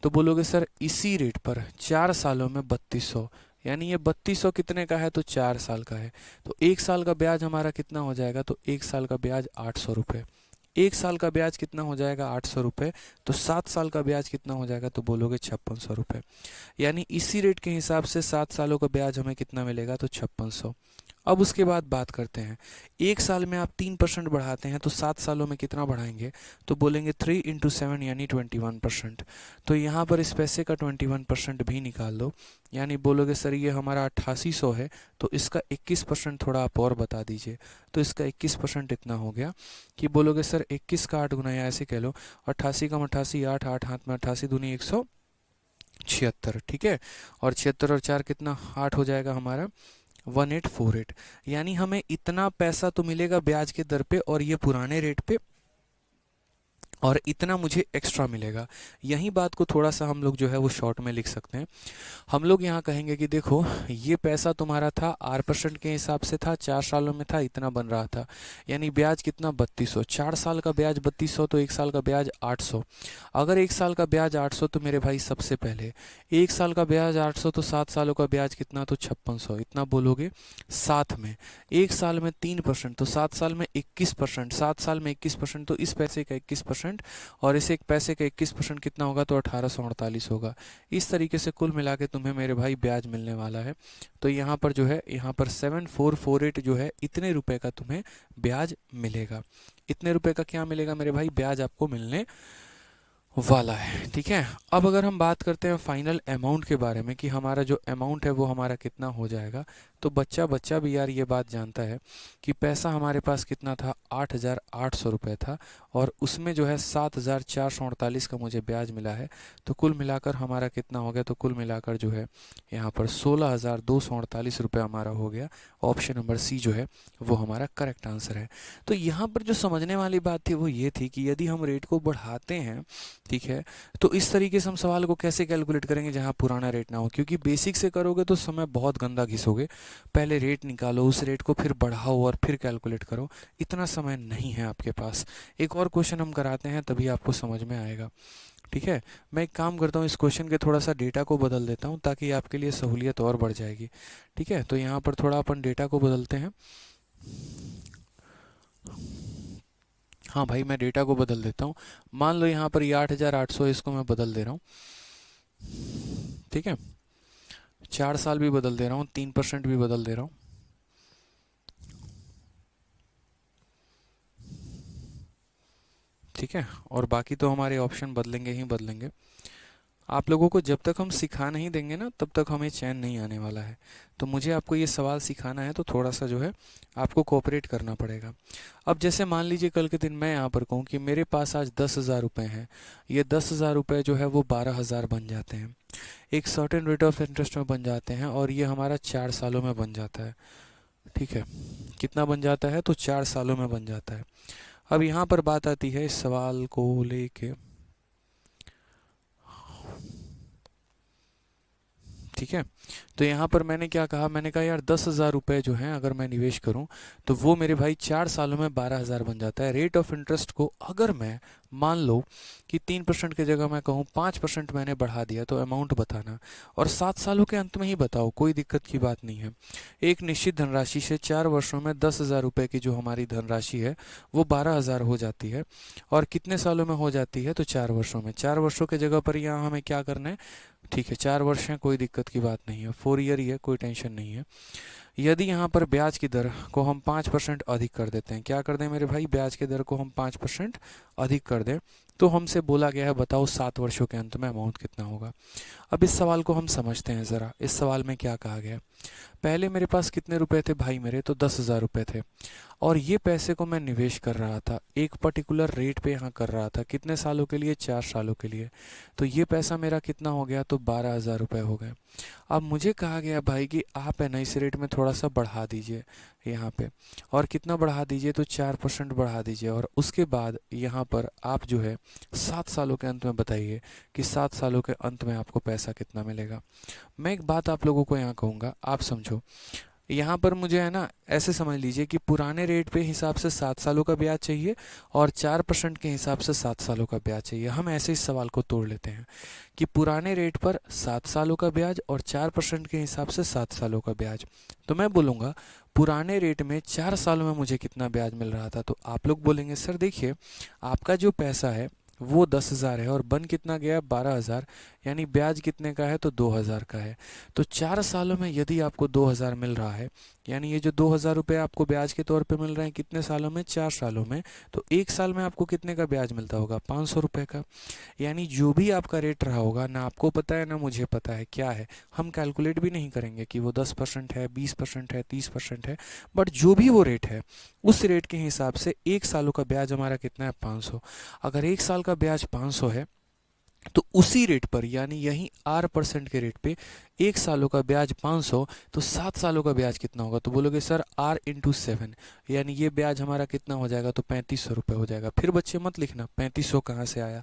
तो बोलोगे सर इसी रेट पर 4 सालों में 3200, यानी ये 3200 कितने का है, तो 4 साल का है। तो 1 साल का ब्याज हमारा कितना हो जाएगा, तो 1 साल का ब्याज 800 रुपये। 1 साल का ब्याज कितना हो जाएगा, 800 रुपये। तो 7 साल का ब्याज कितना हो जाएगा, तो बोलोगे 5600 रुपये। यानी इसी रेट के हिसाब से 7 सालों का ब्याज हमें कितना मिलेगा, तो 5600। अब उसके बाद बात करते हैं, 1 साल में आप 3% बढ़ाते हैं, तो 7 सालों में कितना बढ़ाएंगे, तो बोलेंगे 3 × 7 यानी 21%। तो यहाँ पर इस पैसे का 21% भी निकाल दो, यानी बोलोगे सर ये हमारा 8800 है, तो इसका 21% थोड़ा आप और बता दीजिए। तो इसका 21% इतना हो गया कि बोलोगे सर 21 का 8 गुना, या ऐसे कह लो 88 का 88, 8 8 हाथ में 88 दूनी 176, ठीक है। और 76 और 4 कितना, 8 हो जाएगा हमारा 1848। यानी हमें इतना पैसा तो मिलेगा ब्याज के दर पे, और ये पुराने रेट पे, और इतना मुझे एक्स्ट्रा मिलेगा। यही बात को थोड़ा सा हम लोग जो है वो शॉर्ट में लिख सकते हैं। हम लोग यहाँ कहेंगे कि देखो ये पैसा तुम्हारा था R% के हिसाब से था, 4 सालों में था, इतना बन रहा था, यानी ब्याज कितना 3200। 4 साल का ब्याज 3200, तो 1 साल का ब्याज 800। अगर 1 साल का ब्याज 800, तो मेरे भाई सबसे पहले 1 साल का ब्याज 800, तो 7 सालों का ब्याज कितना, तो 5600, इतना बोलोगे। साथ में 1 साल में 3%, तो 7 साल में 21%, 7 साल में 21%, तो इस पैसे का 21%, और इस एक पैसे का 21% कितना होगा, तो 1848 होगा। इस तरीके से कुल मिला के तुम्हें मेरे भाई ब्याज मिलने वाला है। तो यहाँ पर जो है, यहाँ पर 7448 जो है, इतने रुपए का तुम्हें ब्याज मिलेगा। इतने रुपए का क्या मिलेगा मेरे भाई, ब्याज आपको मिलने वाला है, ठीक है। अब अगर हम बात करते हैं फाइनल अमाउंट के बारे में कि हमारा जो अमाउंट है वो हमारा कितना हो जाएगा, तो बच्चा भी यार ये बात जानता है कि पैसा हमारे पास कितना था, 8800 रुपये था, और उसमें जो है 7448 का मुझे ब्याज मिला है। तो कुल मिलाकर हमारा कितना हो गया, तो कुल मिलाकर जो है यहाँ पर 16248 रुपये हमारा हो गया। ऑप्शन नंबर सी जो है वो हमारा करेक्ट आंसर है। तो यहाँ पर जो समझने वाली बात थी वो ये थी कि यदि हम रेट को बढ़ाते हैं, ठीक है, तो इस तरीके से हम सवाल को कैसे कैलकुलेट करेंगे जहाँ पुराना रेट ना हो, क्योंकि बेसिक से करोगे तो समय बहुत गंदा घिसोगे। पहले रेट निकालो, उस रेट को फिर बढ़ाओ और फिर कैलकुलेट करो, इतना समय नहीं है आपके पास। एक और क्वेश्चन हम कराते हैं, तभी आपको समझ में आएगा, ठीक है। मैं एक काम करता हूँ, इस क्वेश्चन के थोड़ा सा डेटा को बदल देता हूँ ताकि आपके लिए सहूलियत और बढ़ जाएगी, ठीक है। तो यहाँ पर थोड़ा अपन डेटा को बदलते हैं। हाँ भाई, मैं डेटा को बदल देता हूँ। मान लो यहाँ पर ये 8800 है, इसको मैं बदल दे रहा हूँ, ठीक है। 4 साल भी बदल दे रहा हूँ, 3% भी बदल दे रहा हूँ, ठीक है। और बाकी तो हमारे ऑप्शन बदलेंगे ही बदलेंगे। आप लोगों को जब तक हम सिखा नहीं देंगे ना, तब तक हमें चैन नहीं आने वाला है। तो मुझे आपको ये सवाल सिखाना है, तो थोड़ा सा जो है आपको कोऑपरेट करना पड़ेगा। अब जैसे मान लीजिए कल के दिन मैं यहाँ पर कहूँ कि मेरे पास आज 10,000 रुपये हैं, ये 10,000 रुपये जो है वो 12,000 बन जाते हैं, एक सर्टेन रेट ऑफ इंटरेस्ट में बन जाते हैं, और ये हमारा 4 सालों में बन जाता है, ठीक है। कितना बन जाता है, तो 4 सालों में बन जाता है। अब यहाँ पर बात आती है इस सवाल को लेके, ठीक है। तो यहाँ पर मैंने क्या कहा, मैंने कहा यार 10,000 रुपये जो हैं अगर मैं निवेश करूँ, तो वो मेरे भाई 4 सालों में 12,000 बन जाता है। रेट ऑफ इंटरेस्ट को अगर मैं मान लो कि 3% की जगह मैं कहूँ 5% मैंने बढ़ा दिया, तो अमाउंट बताना, और 7 सालों के अंत में ही बताओ, कोई दिक्कत की बात नहीं है। एक निश्चित धनराशि से 4 वर्षों में 10,000 रुपये की जो हमारी धनराशि है वो 12,000 हो जाती है, और कितने सालों में हो जाती है, तो 4 वर्षों में। 4 वर्षों की जगह पर यहाँ हमें क्या करना है, ठीक है, 4 वर्ष हैं, कोई दिक्कत की बात नहीं है, 4 ईयर ही है, कोई टेंशन नहीं है। यदि यहाँ पर ब्याज की दर को हम 5% अधिक कर देते हैं, क्या कर दें मेरे भाई, ब्याज की दर को हम 5% अधिक कर दें, तो हमसे बोला गया है बताओ 7 वर्षों के अंत में अमाउंट कितना होगा। अब इस सवाल को हम समझते हैं ज़रा। इस सवाल में क्या कहा गया है, पहले मेरे पास कितने रुपए थे भाई मेरे, तो 10,000 रुपये थे, और ये पैसे को मैं निवेश कर रहा था, एक पर्टिकुलर रेट पे यहाँ कर रहा था, कितने सालों के लिए, 4 सालों के लिए। तो ये पैसा मेरा कितना हो गया, तो 12,000 रुपये हो गए। अब मुझे कहा गया भाई कि आप है ना इस रेट में थोड़ा सा बढ़ा दीजिए यहाँ पे, और कितना बढ़ा दीजिए, तो 4% बढ़ा दीजिए, और उसके बाद यहाँ पर आप जो है 7 सालों के अंत में बताइए कि 7 सालों के अंत में आपको पैसा कितना मिलेगा। मैं एक बात आप लोगों को यहाँ कहूँगा, आप समझो, यहाँ पर मुझे है ना ऐसे समझ लीजिए कि पुराने रेट पे हिसाब से 7 सालों का ब्याज चाहिए और 4% के हिसाब से 7 सालों का ब्याज चाहिए। हम ऐसे इस सवाल को तोड़ लेते हैं कि पुराने रेट पर 7 सालों का ब्याज और 4% के हिसाब से 7 सालों का ब्याज। तो मैं बोलूँगा पुराने रेट में 4 सालों में मुझे कितना ब्याज मिल रहा था, तो आप लोग बोलेंगे सर देखिए आपका जो पैसा है वो 10,000 है और बन कितना गया, 12,000, यानी ब्याज कितने का है, तो 2,000 का है। तो 4 सालों में यदि आपको 2,000 मिल रहा है, यानी ये जो 2,000 रुपये आपको ब्याज के तौर पे मिल रहे हैं कितने सालों में, 4 सालों में, तो एक साल में आपको कितने का ब्याज मिलता होगा, 500 रुपये का। यानी जो भी आपका रेट रहा होगा ना, आपको पता है ना मुझे पता है क्या है, हम कैलकुलेट भी नहीं करेंगे कि वो 10% है, 20% है, 30% है, बट जो भी वो रेट है उस रेट के हिसाब से एक सालों का ब्याज हमारा कितना है, 500। अगर एक साल का ब्याज 500 है तो उसी रेट पर, यानी यही R% के रेट पे एक सालों का ब्याज 500, तो 7 सालों का ब्याज कितना होगा, तो बोलोगे सर R×7, यानी ये ब्याज हमारा कितना हो जाएगा, तो 3500 रुपये हो जाएगा। फिर बच्चे मत लिखना 3500 कहाँ से आया,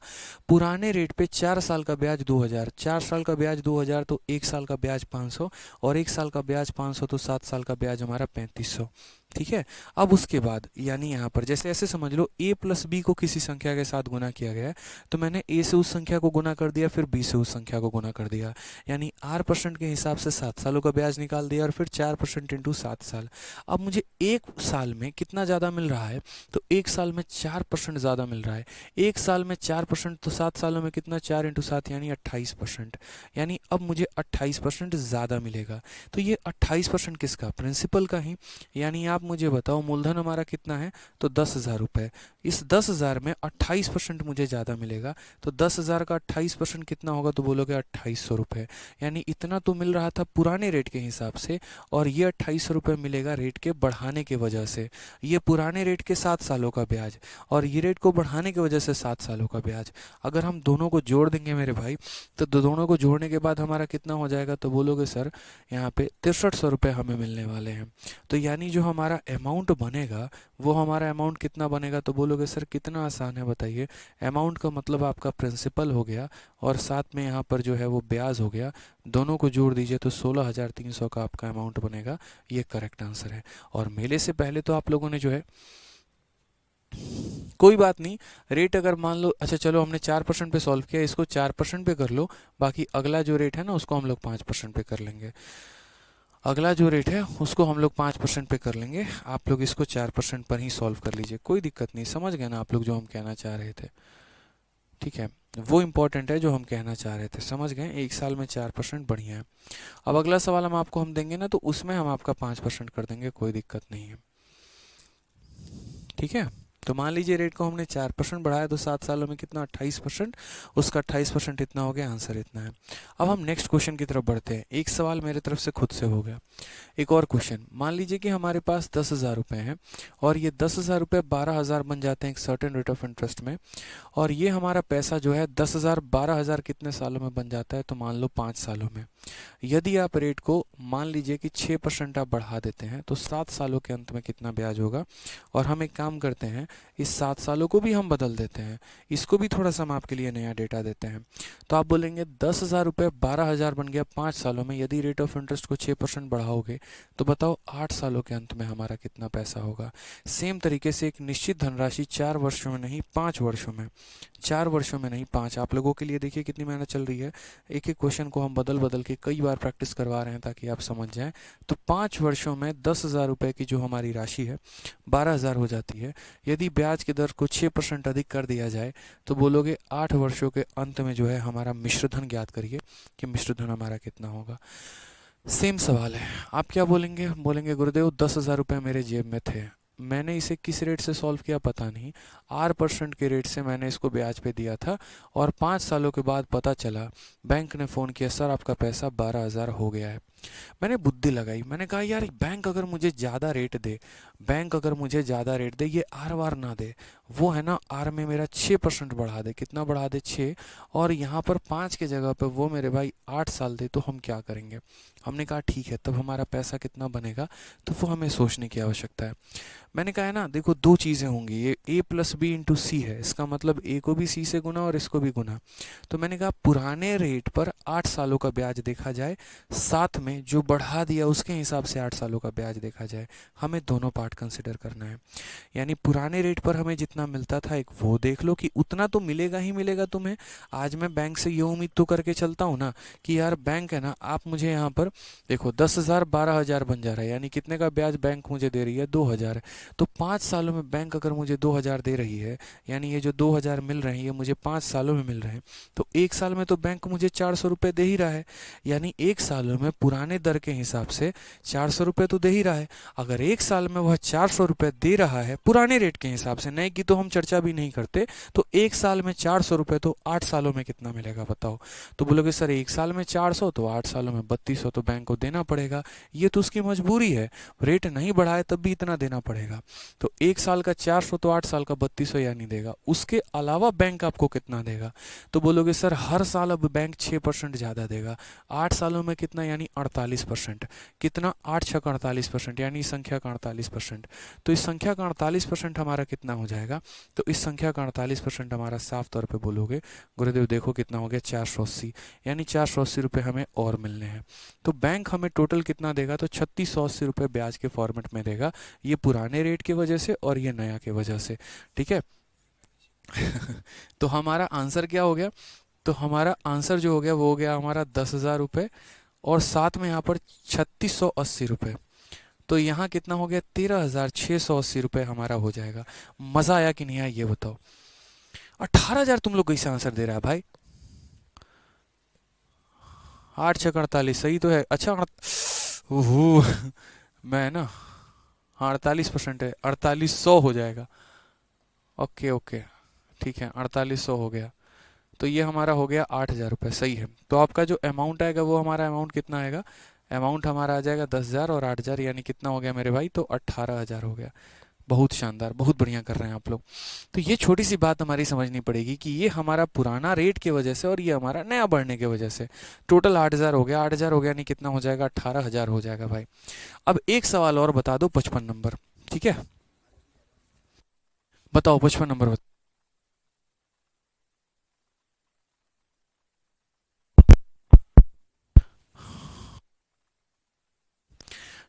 पुराने रेट पे 4 साल का ब्याज 2,000, 4 साल का ब्याज 2,000, तो एक साल का ब्याज 500, और एक साल का ब्याज 500, तो 7 साल का ब्याज हमारा 3500। ठीक है, अब उसके बाद यानी यहाँ पर जैसे ऐसे समझ लो A+B को किसी संख्या के साथ गुना किया गया है, तो मैंने A से उस संख्या को गुना कर दिया, फिर B से उस संख्या को गुना कर दिया, यानी R% के हिसाब से 7 सालों का ब्याज निकाल दिया, और फिर 4% इंटू 7 साल। अब मुझे एक साल में कितना ज़्यादा मिल रहा है, तो एक साल में 4% ज़्यादा मिल रहा है। एक साल में 4%, तो 7 सालों में कितना, 4×7 यानी 28%, यानी अब मुझे 28% ज़्यादा मिलेगा। तो ये 28% किसका, प्रिंसिपल का ही। यानी आप मुझे बताओ मूलधन हमारा कितना है, तो 10,000 रुपये, इस 10,000 में 28% मुझे ज़्यादा मिलेगा, तो 10,000 का 28% कितना होगा, तो बोलोगे 2,800 रुपये। यानी इतना तो मिल रहा था पुराने रेट के हिसाब से, और ये 2,800 रुपये मिलेगा रेट के बढ़ाने की वजह से। ये पुराने रेट के 7 सालों का ब्याज, और ये रेट को बढ़ाने की वजह से 7 सालों का ब्याज। अगर हम दोनों को जोड़ देंगे मेरे भाई, तो दोनों को जोड़ने के बाद हमारा कितना हो जाएगा, तो बोलोगे सर यहाँ पे 6300 रुपये हमें मिलने वाले हैं। तो यानी जो हमारा अमाउंट बनेगा वो हमारा अमाउंट कितना बनेगा, तो बोलोगे सर कितना आसान है बताइए, अमाउंट का मतलब आपका प्रिंसिपल हो गया और साथ में यहाँ पर जो है वो ब्याज हो गया, दोनों को जोड़ दीजिए तो 16,300 का आपका अमाउंट बनेगा। ये करेक्ट आंसर है। और मेले से पहले तो आप लोगों ने जो है, कोई बात नहीं, रेट अगर मान लो, अच्छा चलो हमने 4% पे सॉल्व किया, इसको 4% पे कर लो, बाकी अगला जो रेट है ना उसको हम लोग 5% पे कर लेंगे। अगला जो रेट है उसको हम लोग 5% पे कर लेंगे, आप लोग इसको 4% पर ही सॉल्व कर लीजिए, कोई दिक्कत नहीं। समझ गए ना आप लोग जो हम कहना चाह रहे थे, ठीक है, वो इम्पोर्टेंट है जो हम कहना चाह रहे थे, समझ गए, एक साल में 4% बढ़िया है। अब अगला सवाल हम देंगे ना, तो उसमें हम आपका 5% कर देंगे, कोई दिक्कत नहीं है, ठीक है। तो मान लीजिए रेट को हमने 4% बढ़ाया, तो 7 सालों में कितना, 28%, उसका 28% इतना हो गया, आंसर इतना है। अब हम नेक्स्ट क्वेश्चन की तरफ बढ़ते हैं। एक सवाल मेरे तरफ से खुद से हो गया, एक और क्वेश्चन। मान लीजिए कि हमारे पास 10,000 रुपये हैं, और ये 10,000 रुपये 12,000 बन जाते हैं एक सर्टेन रेट ऑफ इंटरेस्ट में, और ये हमारा पैसा जो है 10,000 12,000 कितने सालों में बन जाता है, तो मान लो 5 सालों में। यदि आप रेट को मान लीजिए कि 6% आप बढ़ा देते हैं, तो 7 सालों के अंत में कितना ब्याज होगा। और हम एक काम करते हैं, इस 7 सालों को भी हम बदल देते हैं, इसको भी थोड़ा सा हम आपके लिए नया डेटा देते हैं। तो आप बोलेंगे 10,000 रुपये 12,000 बन गया 5 सालों में, यदि रेट ऑफ इंटरेस्ट को 6% बढ़ाओगे तो बताओ 8 सालों के अंत में हमारा कितना पैसा होगा। सेम तरीके से एक निश्चित धनराशि 4 वर्षों में नहीं 5 वर्षों में, 4 वर्षों में नहीं 5, आप लोगों के लिए देखिए कितनी मेहनत चल रही है, एक एक क्वेश्चन को हम बदल बदल के कई बार प्रैक्टिस करवा रहे हैं ताकि आप समझ जाएं। तो 5 वर्षों में 10,000 रुपये की जो हमारी राशि है 12,000 हो जाती है। यदि यदि ब्याज की दर को 6% अधिक कर दिया जाए तो बोलोगे 8 वर्षों के अंत में जो है हमारा मिश्रधन ज्ञात करिए कि मिश्रधन हमारा कितना होगा। सेम सवाल है, आप क्या बोलेंगे? बोलेंगे गुरुदेव 10,000 रुपये मेरे जेब में थे, मैंने इसे किस रेट से सॉल्व किया पता नहीं, R% के रेट से मैंने इसको ब्याज पे दिया था और 5 सालों के बाद पता चला, बैंक ने फ़ोन किया, सर आपका पैसा 12,000 हो गया है। मैंने बुद्धि लगाई, मैंने कहा यार बैंक अगर मुझे ज़्यादा रेट दे, बैंक अगर मुझे ज़्यादा रेट दे, ये आर वार ना दे, वो है ना आर में मेरा 6% बढ़ा दे, कितना बढ़ा दे 6, और यहाँ पर 5 के जगह पे वो मेरे भाई 8 साल दे, तो हम क्या करेंगे? हमने कहा ठीक है, तब हमारा पैसा कितना बनेगा, तो वो हमें सोचने की आवश्यकता है। मैंने कहा है ना, देखो दो चीज़ें होंगी, ये a प्लस बी इंटू सी है, इसका मतलब a को भी c से गुना और इसको भी गुना। तो मैंने कहा पुराने रेट पर 8 सालों का ब्याज देखा जाए, साथ में जो बढ़ा दिया उसके हिसाब से 8 सालों का ब्याज देखा जाए। हमें दोनों पार्ट कंसिडर करना है, यानी पुराने रेट पर हमें जितना मिलता था एक वो देख लो कि उतना तो मिलेगा ही मिलेगा तुम्हें। आज मैं बैंक से ये उम्मीद तो करके चलता हूँ ना कि यार बैंक है ना, आप मुझे यहाँ पर देखो 10,000 12,000 बन जा रहा है, यानी कितने का ब्याज बैंक मुझे दे रही है? 2,000। तो 5 सालों में बैंक अगर मुझे 2,000 दे रही है, यानी ये जो 2,000 मिल रहे हैं ये मुझे 5 सालों में मिल रहे हैं, तो एक साल में तो बैंक मुझे 400 रुपये दे ही रहा है, यानी एक सालों में पुराने दर के हिसाब से 400 रुपये तो दे ही रहा है। अगर एक साल में वह 400 रुपये दे रहा है पुराने रेट के हिसाब से, नए की तो हम चर्चा भी नहीं करते, तो एक साल में 400 रुपये, तो 8 सालों में कितना मिलेगा बताओ? तो बोलोगे सर एक साल में 400, तो 8 सालों में 3200 तो बैंक को देना पड़ेगा, ये तो उसकी मजबूरी है, रेट नहीं बढ़ाए तब भी इतना देना पड़ेगा। तो एक साल का 400 तो 8 साल का 3200 यानी देगा। उसके अलावा बैंक आपको कितना देगा? तो बोलोगे सर हर साल अब बैंक 6% ज़्यादा देगा, 8 सालों में कितना, यानी 48%। कितना? 8 छक 48%, यानी इस संख्या का 48%। तो इस संख्या का 48% हमारा कितना हो जाएगा? तो इस संख्या का 48% हमारा साफ तौर पे बोलोगे गुरुदेव देखो कितना हो गया, 480, यानी 480 रुपये हमें और मिलने हैं। तो बैंक हमें टोटल कितना देगा? तो 3680 रुपये ब्याज के फॉर्मेट में देगा, ये पुराने रेट की वजह से और ये नया की वजह से, ठीक है। तो हमारा आंसर क्या हो गया? तो हमारा आंसर जो हो गया वो हो गया हमारा 10,000 रुपये और साथ में यहाँ पर 3680 रुपये, तो यहाँ कितना हो गया? 13,680 रुपये हमारा हो जाएगा। मज़ा आया कि नहीं आया ये बताओ? 18,000 तुम लोग कैसे आंसर दे रहा है भाई? 8 छः 48 सही तो है। अच्छा ओहो मैं ना, हाँ 48% है, 4800 हो जाएगा। ओके ओके ठीक है, 4800 हो गया, तो ये हमारा हो गया 8,000 रुपये, सही है। तो आपका जो अमाउंट आएगा वो हमारा अमाउंट कितना आएगा? अमाउंट हमारा आ जाएगा 10,000 और 8,000, यानी कितना हो गया मेरे भाई? तो 18,000 हो गया। बहुत शानदार, बहुत बढ़िया कर रहे हैं आप लोग। तो ये छोटी सी बात हमारी समझनी पड़ेगी कि ये हमारा पुराना रेट की वजह से और ये हमारा नया बढ़ने की वजह से टोटल 8,000 हो गया। 8,000 हो गया यानी कितना हो जाएगा? 18,000 हो जाएगा भाई। अब एक सवाल और बता दो, 55 नंबर, ठीक है? बताओ 55 नंबर बताओ।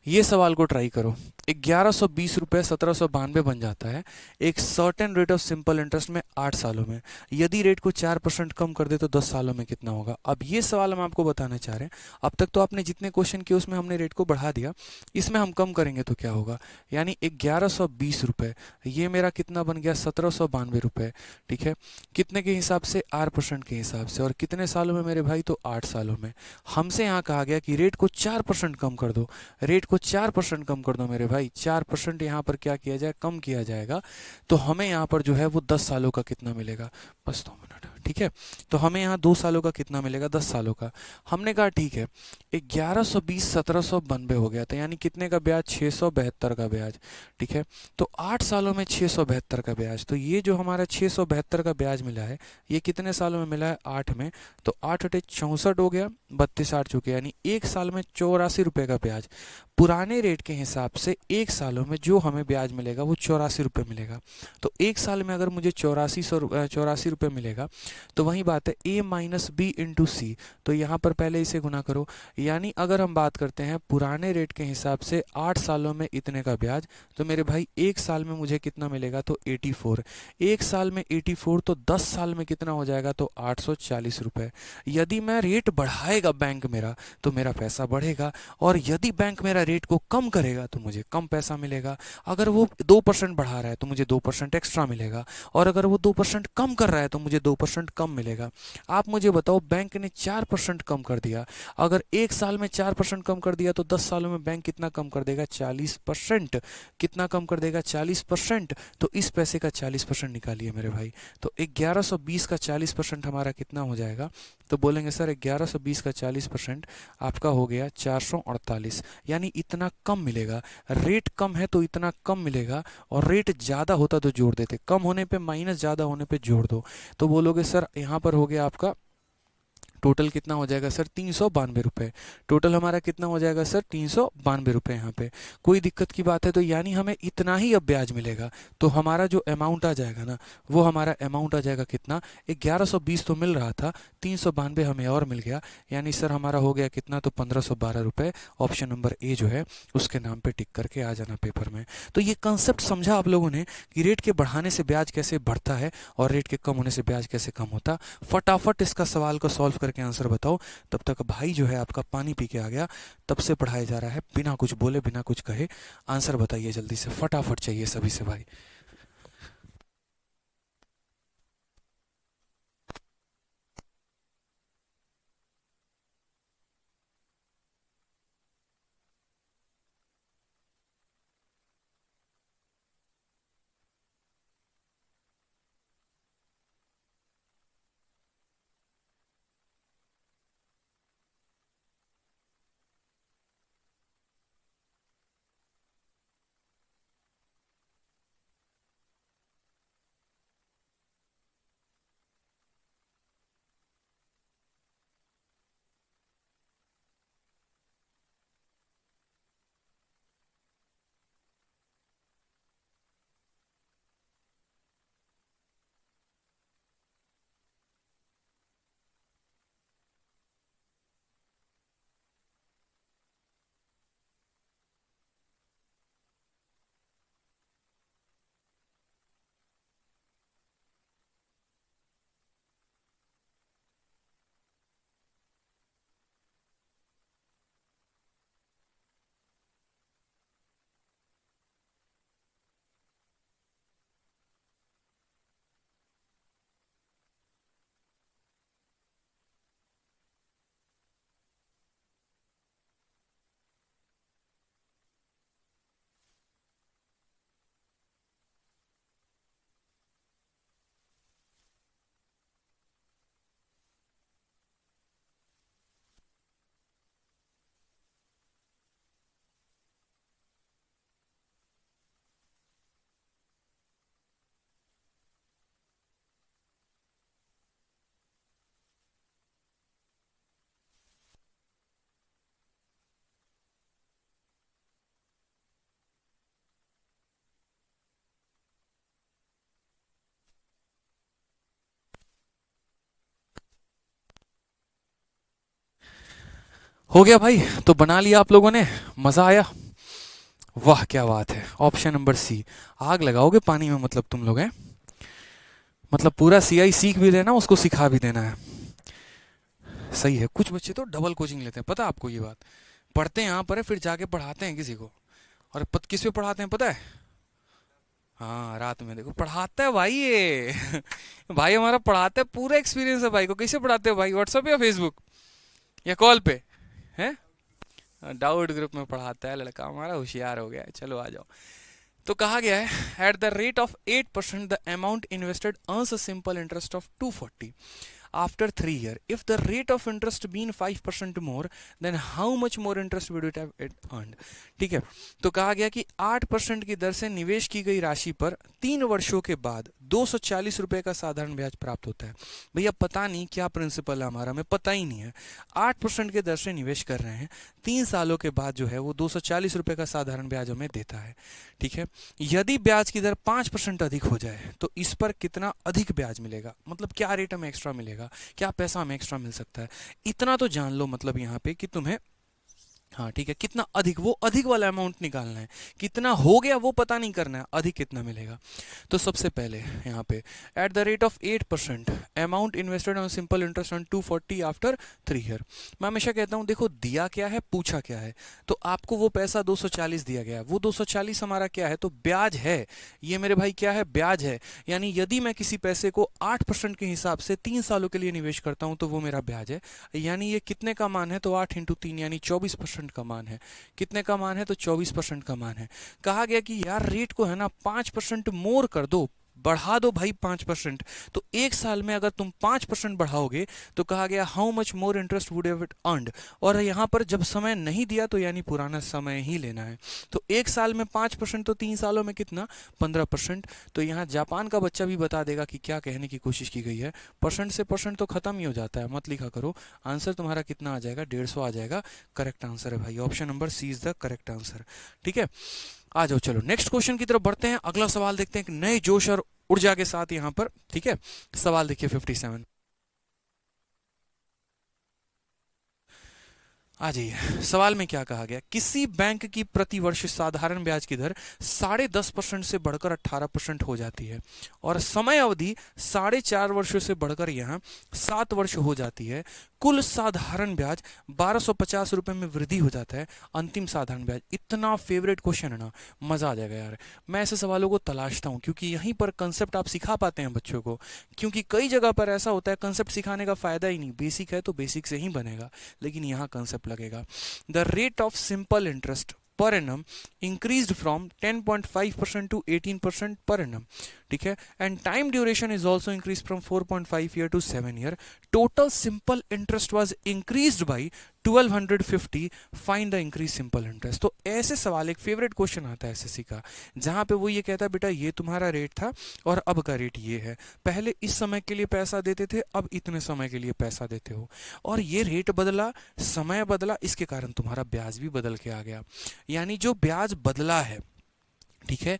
ये सवाल को ट्राई करो। 1120 रुपये 1792 बन जाता है एक certain rate of simple interest में 8 सालों में। यदि रेट को 4% कम कर दे तो 10 सालों में कितना होगा? अब ये सवाल हम आपको बताना चाह रहे हैं। अब तक तो आपने जितने क्वेश्चन किए उसमें हमने रेट को बढ़ा दिया, इसमें हम कम करेंगे तो क्या होगा? यानी 1120 रुपये, ये मेरा कितना बन गया? 1792 रुपये, ठीक है। कितने के हिसाब से? R% के हिसाब से। और कितने सालों में मेरे भाई? तो 8 सालों में। हमसे यहाँ कहा गया कि रेट को 4% कम कर दो, रेट को 4% कम कर दो मेरे भाई। 4% यहाँ पर क्या किया जाए? कम किया जाएगा। तो हमें यहाँ पर जो है वो 10 सालों का कितना मिलेगा? बस 2 मिनट, ठीक है। तो हमें यहाँ 2 सालों का कितना मिलेगा? 10 सालों का। हमने कहा ठीक है, 1120 1792 हो गया था, यानी कितने का ब्याज? 672 का ब्याज, ठीक है। तो 8 सालों में 672 का ब्याज, तो ये जो हमारा 672 का ब्याज मिला है ये कितने सालों में मिला है? 8 में। तो 8 अटे 64 हो गया, 32 8 चुके, यानी एक साल में 84 रुपये का ब्याज। पुराने रेट के हिसाब से एक सालों में जो हमें ब्याज मिलेगा वो 84 रुपये मिलेगा। तो एक साल में अगर मुझे 84 रुपये मिलेगा तो वही बात है a माइनस बी इंटू सी, तो यहाँ पर पहले इसे गुना करो। यानी अगर हम बात करते हैं पुराने रेट के हिसाब से 8 सालों में इतने का ब्याज, तो मेरे भाई एक साल में मुझे कितना मिलेगा, तो 84। एक साल में 84, तो 10 साल में कितना हो जाएगा, तो 840 रुपये। यदि मैं रेट बढ़ाएगा बैंक मेरा तो मेरा पैसा बढ़ेगा, और यदि बैंक मेरा रेट को कम करेगा तो मुझे कम पैसा मिलेगा। अगर वो 2% बढ़ा रहा है तो मुझे 2% एक्स्ट्रा मिलेगा, और अगर वो 2% कम कर रहा है तो मुझे 2% कम मिलेगा। आप मुझे बताओ, बैंक ने 4% कम कर दिया, अगर एक साल में 4% कम कर दिया तो 10 सालों में बैंक कितना कम कर देगा, 40%। कितना कम कर देगा, 40%। तो इस पैसे का 40% निकालिए मेरे भाई। तो 1120 का 40% हमारा कितना हो जाएगा, तो बोलेंगे सर 1120 का 40% आपका हो गया 448, यानी इतना कम मिलेगा। रेट कम है तो इतना कम मिलेगा, और रेट ज़्यादा होता तो जोड़ देते, कम होने पे माइनस, ज़्यादा होने पे जोड़ दो। तो बोलोगे सर यहाँ पर हो गया आपका टोटल कितना हो जाएगा सर, 392 रुपये। टोटल हमारा कितना हो जाएगा सर, 392 रुपये। यहाँ पे कोई दिक्कत की बात है, तो यानी हमें इतना ही अब ब्याज मिलेगा। तो हमारा जो अमाउंट आ जाएगा ना, वो हमारा अमाउंट आ जाएगा कितना, 1120 तो मिल रहा था, 392 हमें और मिल गया, यानी सर हमारा हो गया कितना, तो 1512 रुपये। ऑप्शन नंबर ए जो है उसके नाम पर टिक करके आ जाना पेपर में। तो ये कंसेप्ट समझा आप लोगों ने कि रेट के बढ़ाने से ब्याज कैसे बढ़ता है और रेट के कम होने से ब्याज कैसे कम होता। फटाफट इसका सवाल को सॉल्व करके आंसर बताओ। तब तक भाई जो है आपका पानी पी के आ गया, तब से पढ़ाया जा रहा है बिना कुछ बोले बिना कुछ कहे। आंसर बताइए जल्दी से, फटाफट चाहिए सभी से भाई। हो गया भाई, तो बना लिया आप लोगों ने, मजा आया, वाह क्या बात है। ऑप्शन नंबर सी, आग लगाओगे पानी में मतलब तुम लोग हैं, मतलब पूरा सीआई सीख भी लेना, उसको सिखा भी देना है। सही है, कुछ बच्चे तो डबल कोचिंग लेते हैं, पता है आपको ये बात, पढ़ते हैं यहाँ पर है, फिर जाके पढ़ाते हैं किसी को। और किस पे पढ़ाते हैं पता है, हाँ रात में देखो पढ़ाता है भाई ये भाई हमारा पढ़ाता है, पूरा एक्सपीरियंस है भाई को। कैसे पढ़ाते हो भाई, व्हाट्सएप या फेसबुक या कॉल पे है, डाउट ग्रुप में पढ़ाता है लड़का हमारा, होशियार हो गया है। चलो आ जाओ। तो कहा गया है at the rate of 8% the amount invested earns a simple interest of 240। After 3 year if the rate of interest been 5% more then how much more interest would it have earned। ठीक है, तो कहा गया कि 8% की दर से निवेश की गई राशि पर 3 वर्षों के बाद 240 रुपए का साधारण ब्याज प्राप्त होता है। भैया पता नहीं क्या प्रिंसिपल है हमारा, हमें पता ही नहीं है। 8% के दर से निवेश कर रहे हैं, 3 सालों के बाद जो है वो 240 रुपए का साधारण ब्याज हमें देता है। ठीक है, यदि ब्याज की दर 5% अधिक हो जाए तो इस पर कितना अधिक ब्याज मिलेगा, मतलब क्या रेट हमें एक्स्ट्रा मिलेगा, क्या पैसा हमें एक्स्ट्रा मिल सकता है, इतना तो जान लो। मतलब यहाँ पे कि तुम्हें, हाँ ठीक है, कितना अधिक, वो अधिक वाला अमाउंट निकालना है, कितना हो गया वो पता नहीं करना है, अधिक कितना मिलेगा। तो सबसे पहले यहाँ पे at the rate of 8% amount invested on simple interest on 240 after 3 year. मैं हमेशा कहता हूँ देखो दिया क्या है, पूछा क्या है। तो आपको वो पैसा 240 दिया गया है, वो 240 हमारा क्या है, तो ब्याज है। ये मेरे भाई क्या है, ब्याज है। यानी यदि मैं किसी पैसे को 8% के हिसाब से 3 सालों के लिए निवेश करता हूँ तो वो मेरा ब्याज है। यानी ये कितने का मान है, तो 8 × 3 यानी 24% का मान है। कितने का मान है, तो 24% का मान है। कहा गया कि यार रेट को है ना 5% मोर कर दो, बढ़ा दो भाई 5%। तो एक साल में अगर तुम 5% बढ़ाओगे तो कहा गया how much more interest would have it earned. और यहाँ पर जब समय नहीं दिया तो यानी पुराना समय ही लेना है। तो एक साल में 5% तो 3 सालों में कितना, 15%। तो यहाँ जापान का बच्चा भी बता देगा कि क्या कहने की कोशिश की गई है। परसेंट से परसेंट तो खत्म ही हो जाता है, मत लिखा करो। आंसर तुम्हारा कितना आ जाएगा, 150 आ जाएगा। करेक्ट आंसर है भाई, option number C is the correct answer. ठीक है, आ जाओ चलो नेक्स्ट क्वेश्चन की तरफ बढ़ते हैं। अगला सवाल देखते हैं एक नए जोश और ऊर्जा के साथ यहाँ पर। ठीक है, सवाल देखिए 57। आ जाइए, सवाल में क्या कहा गया, किसी बैंक की प्रतिवर्ष साधारण ब्याज की दर 10.5% से बढ़कर 18% हो जाती है और समय अवधि 4.5 वर्षों से बढ़कर यहाँ 7 वर्ष हो जाती है। कुल साधारण ब्याज 1250 रुपए में वृद्धि हो जाता है। अंतिम साधारण ब्याज। इतना फेवरेट क्वेश्चन है ना, मजा आ जाएगा यार। मैं ऐसे सवालों को तलाशता हूँ क्योंकि यहीं पर कंसेप्ट आप सिखा पाते हैं बच्चों को। क्योंकि कई जगह पर ऐसा होता है कंसेप्ट सिखाने का फायदा ही नहीं, बेसिक है तो बेसिक से ही बनेगा, लेकिन यहाँ कंसेप्ट लगेगा। The rate of simple interest per annum increased from 10.5% to 18% per annum। ठीक है, and time duration is also increase from 4.5 year to 7 year. Total simple interest was increased by 1250। Find the increase simple interest. तो ऐसे सवाल, एक फेवरेट क्वेश्चन आता है एसएससी का, जहां पे वो ये कहता है बेटा ये तुम्हारा रेट था और अब का रेट ये है, पहले इस समय के लिए पैसा देते थे, अब इतने समय के लिए पैसा देते हो, और ये रेट बदला, समय बदला, इसके कारण तुम्हारा ब्याज भी बदल के आ गया। यानी जो ब्याज बदला है, ठीक है,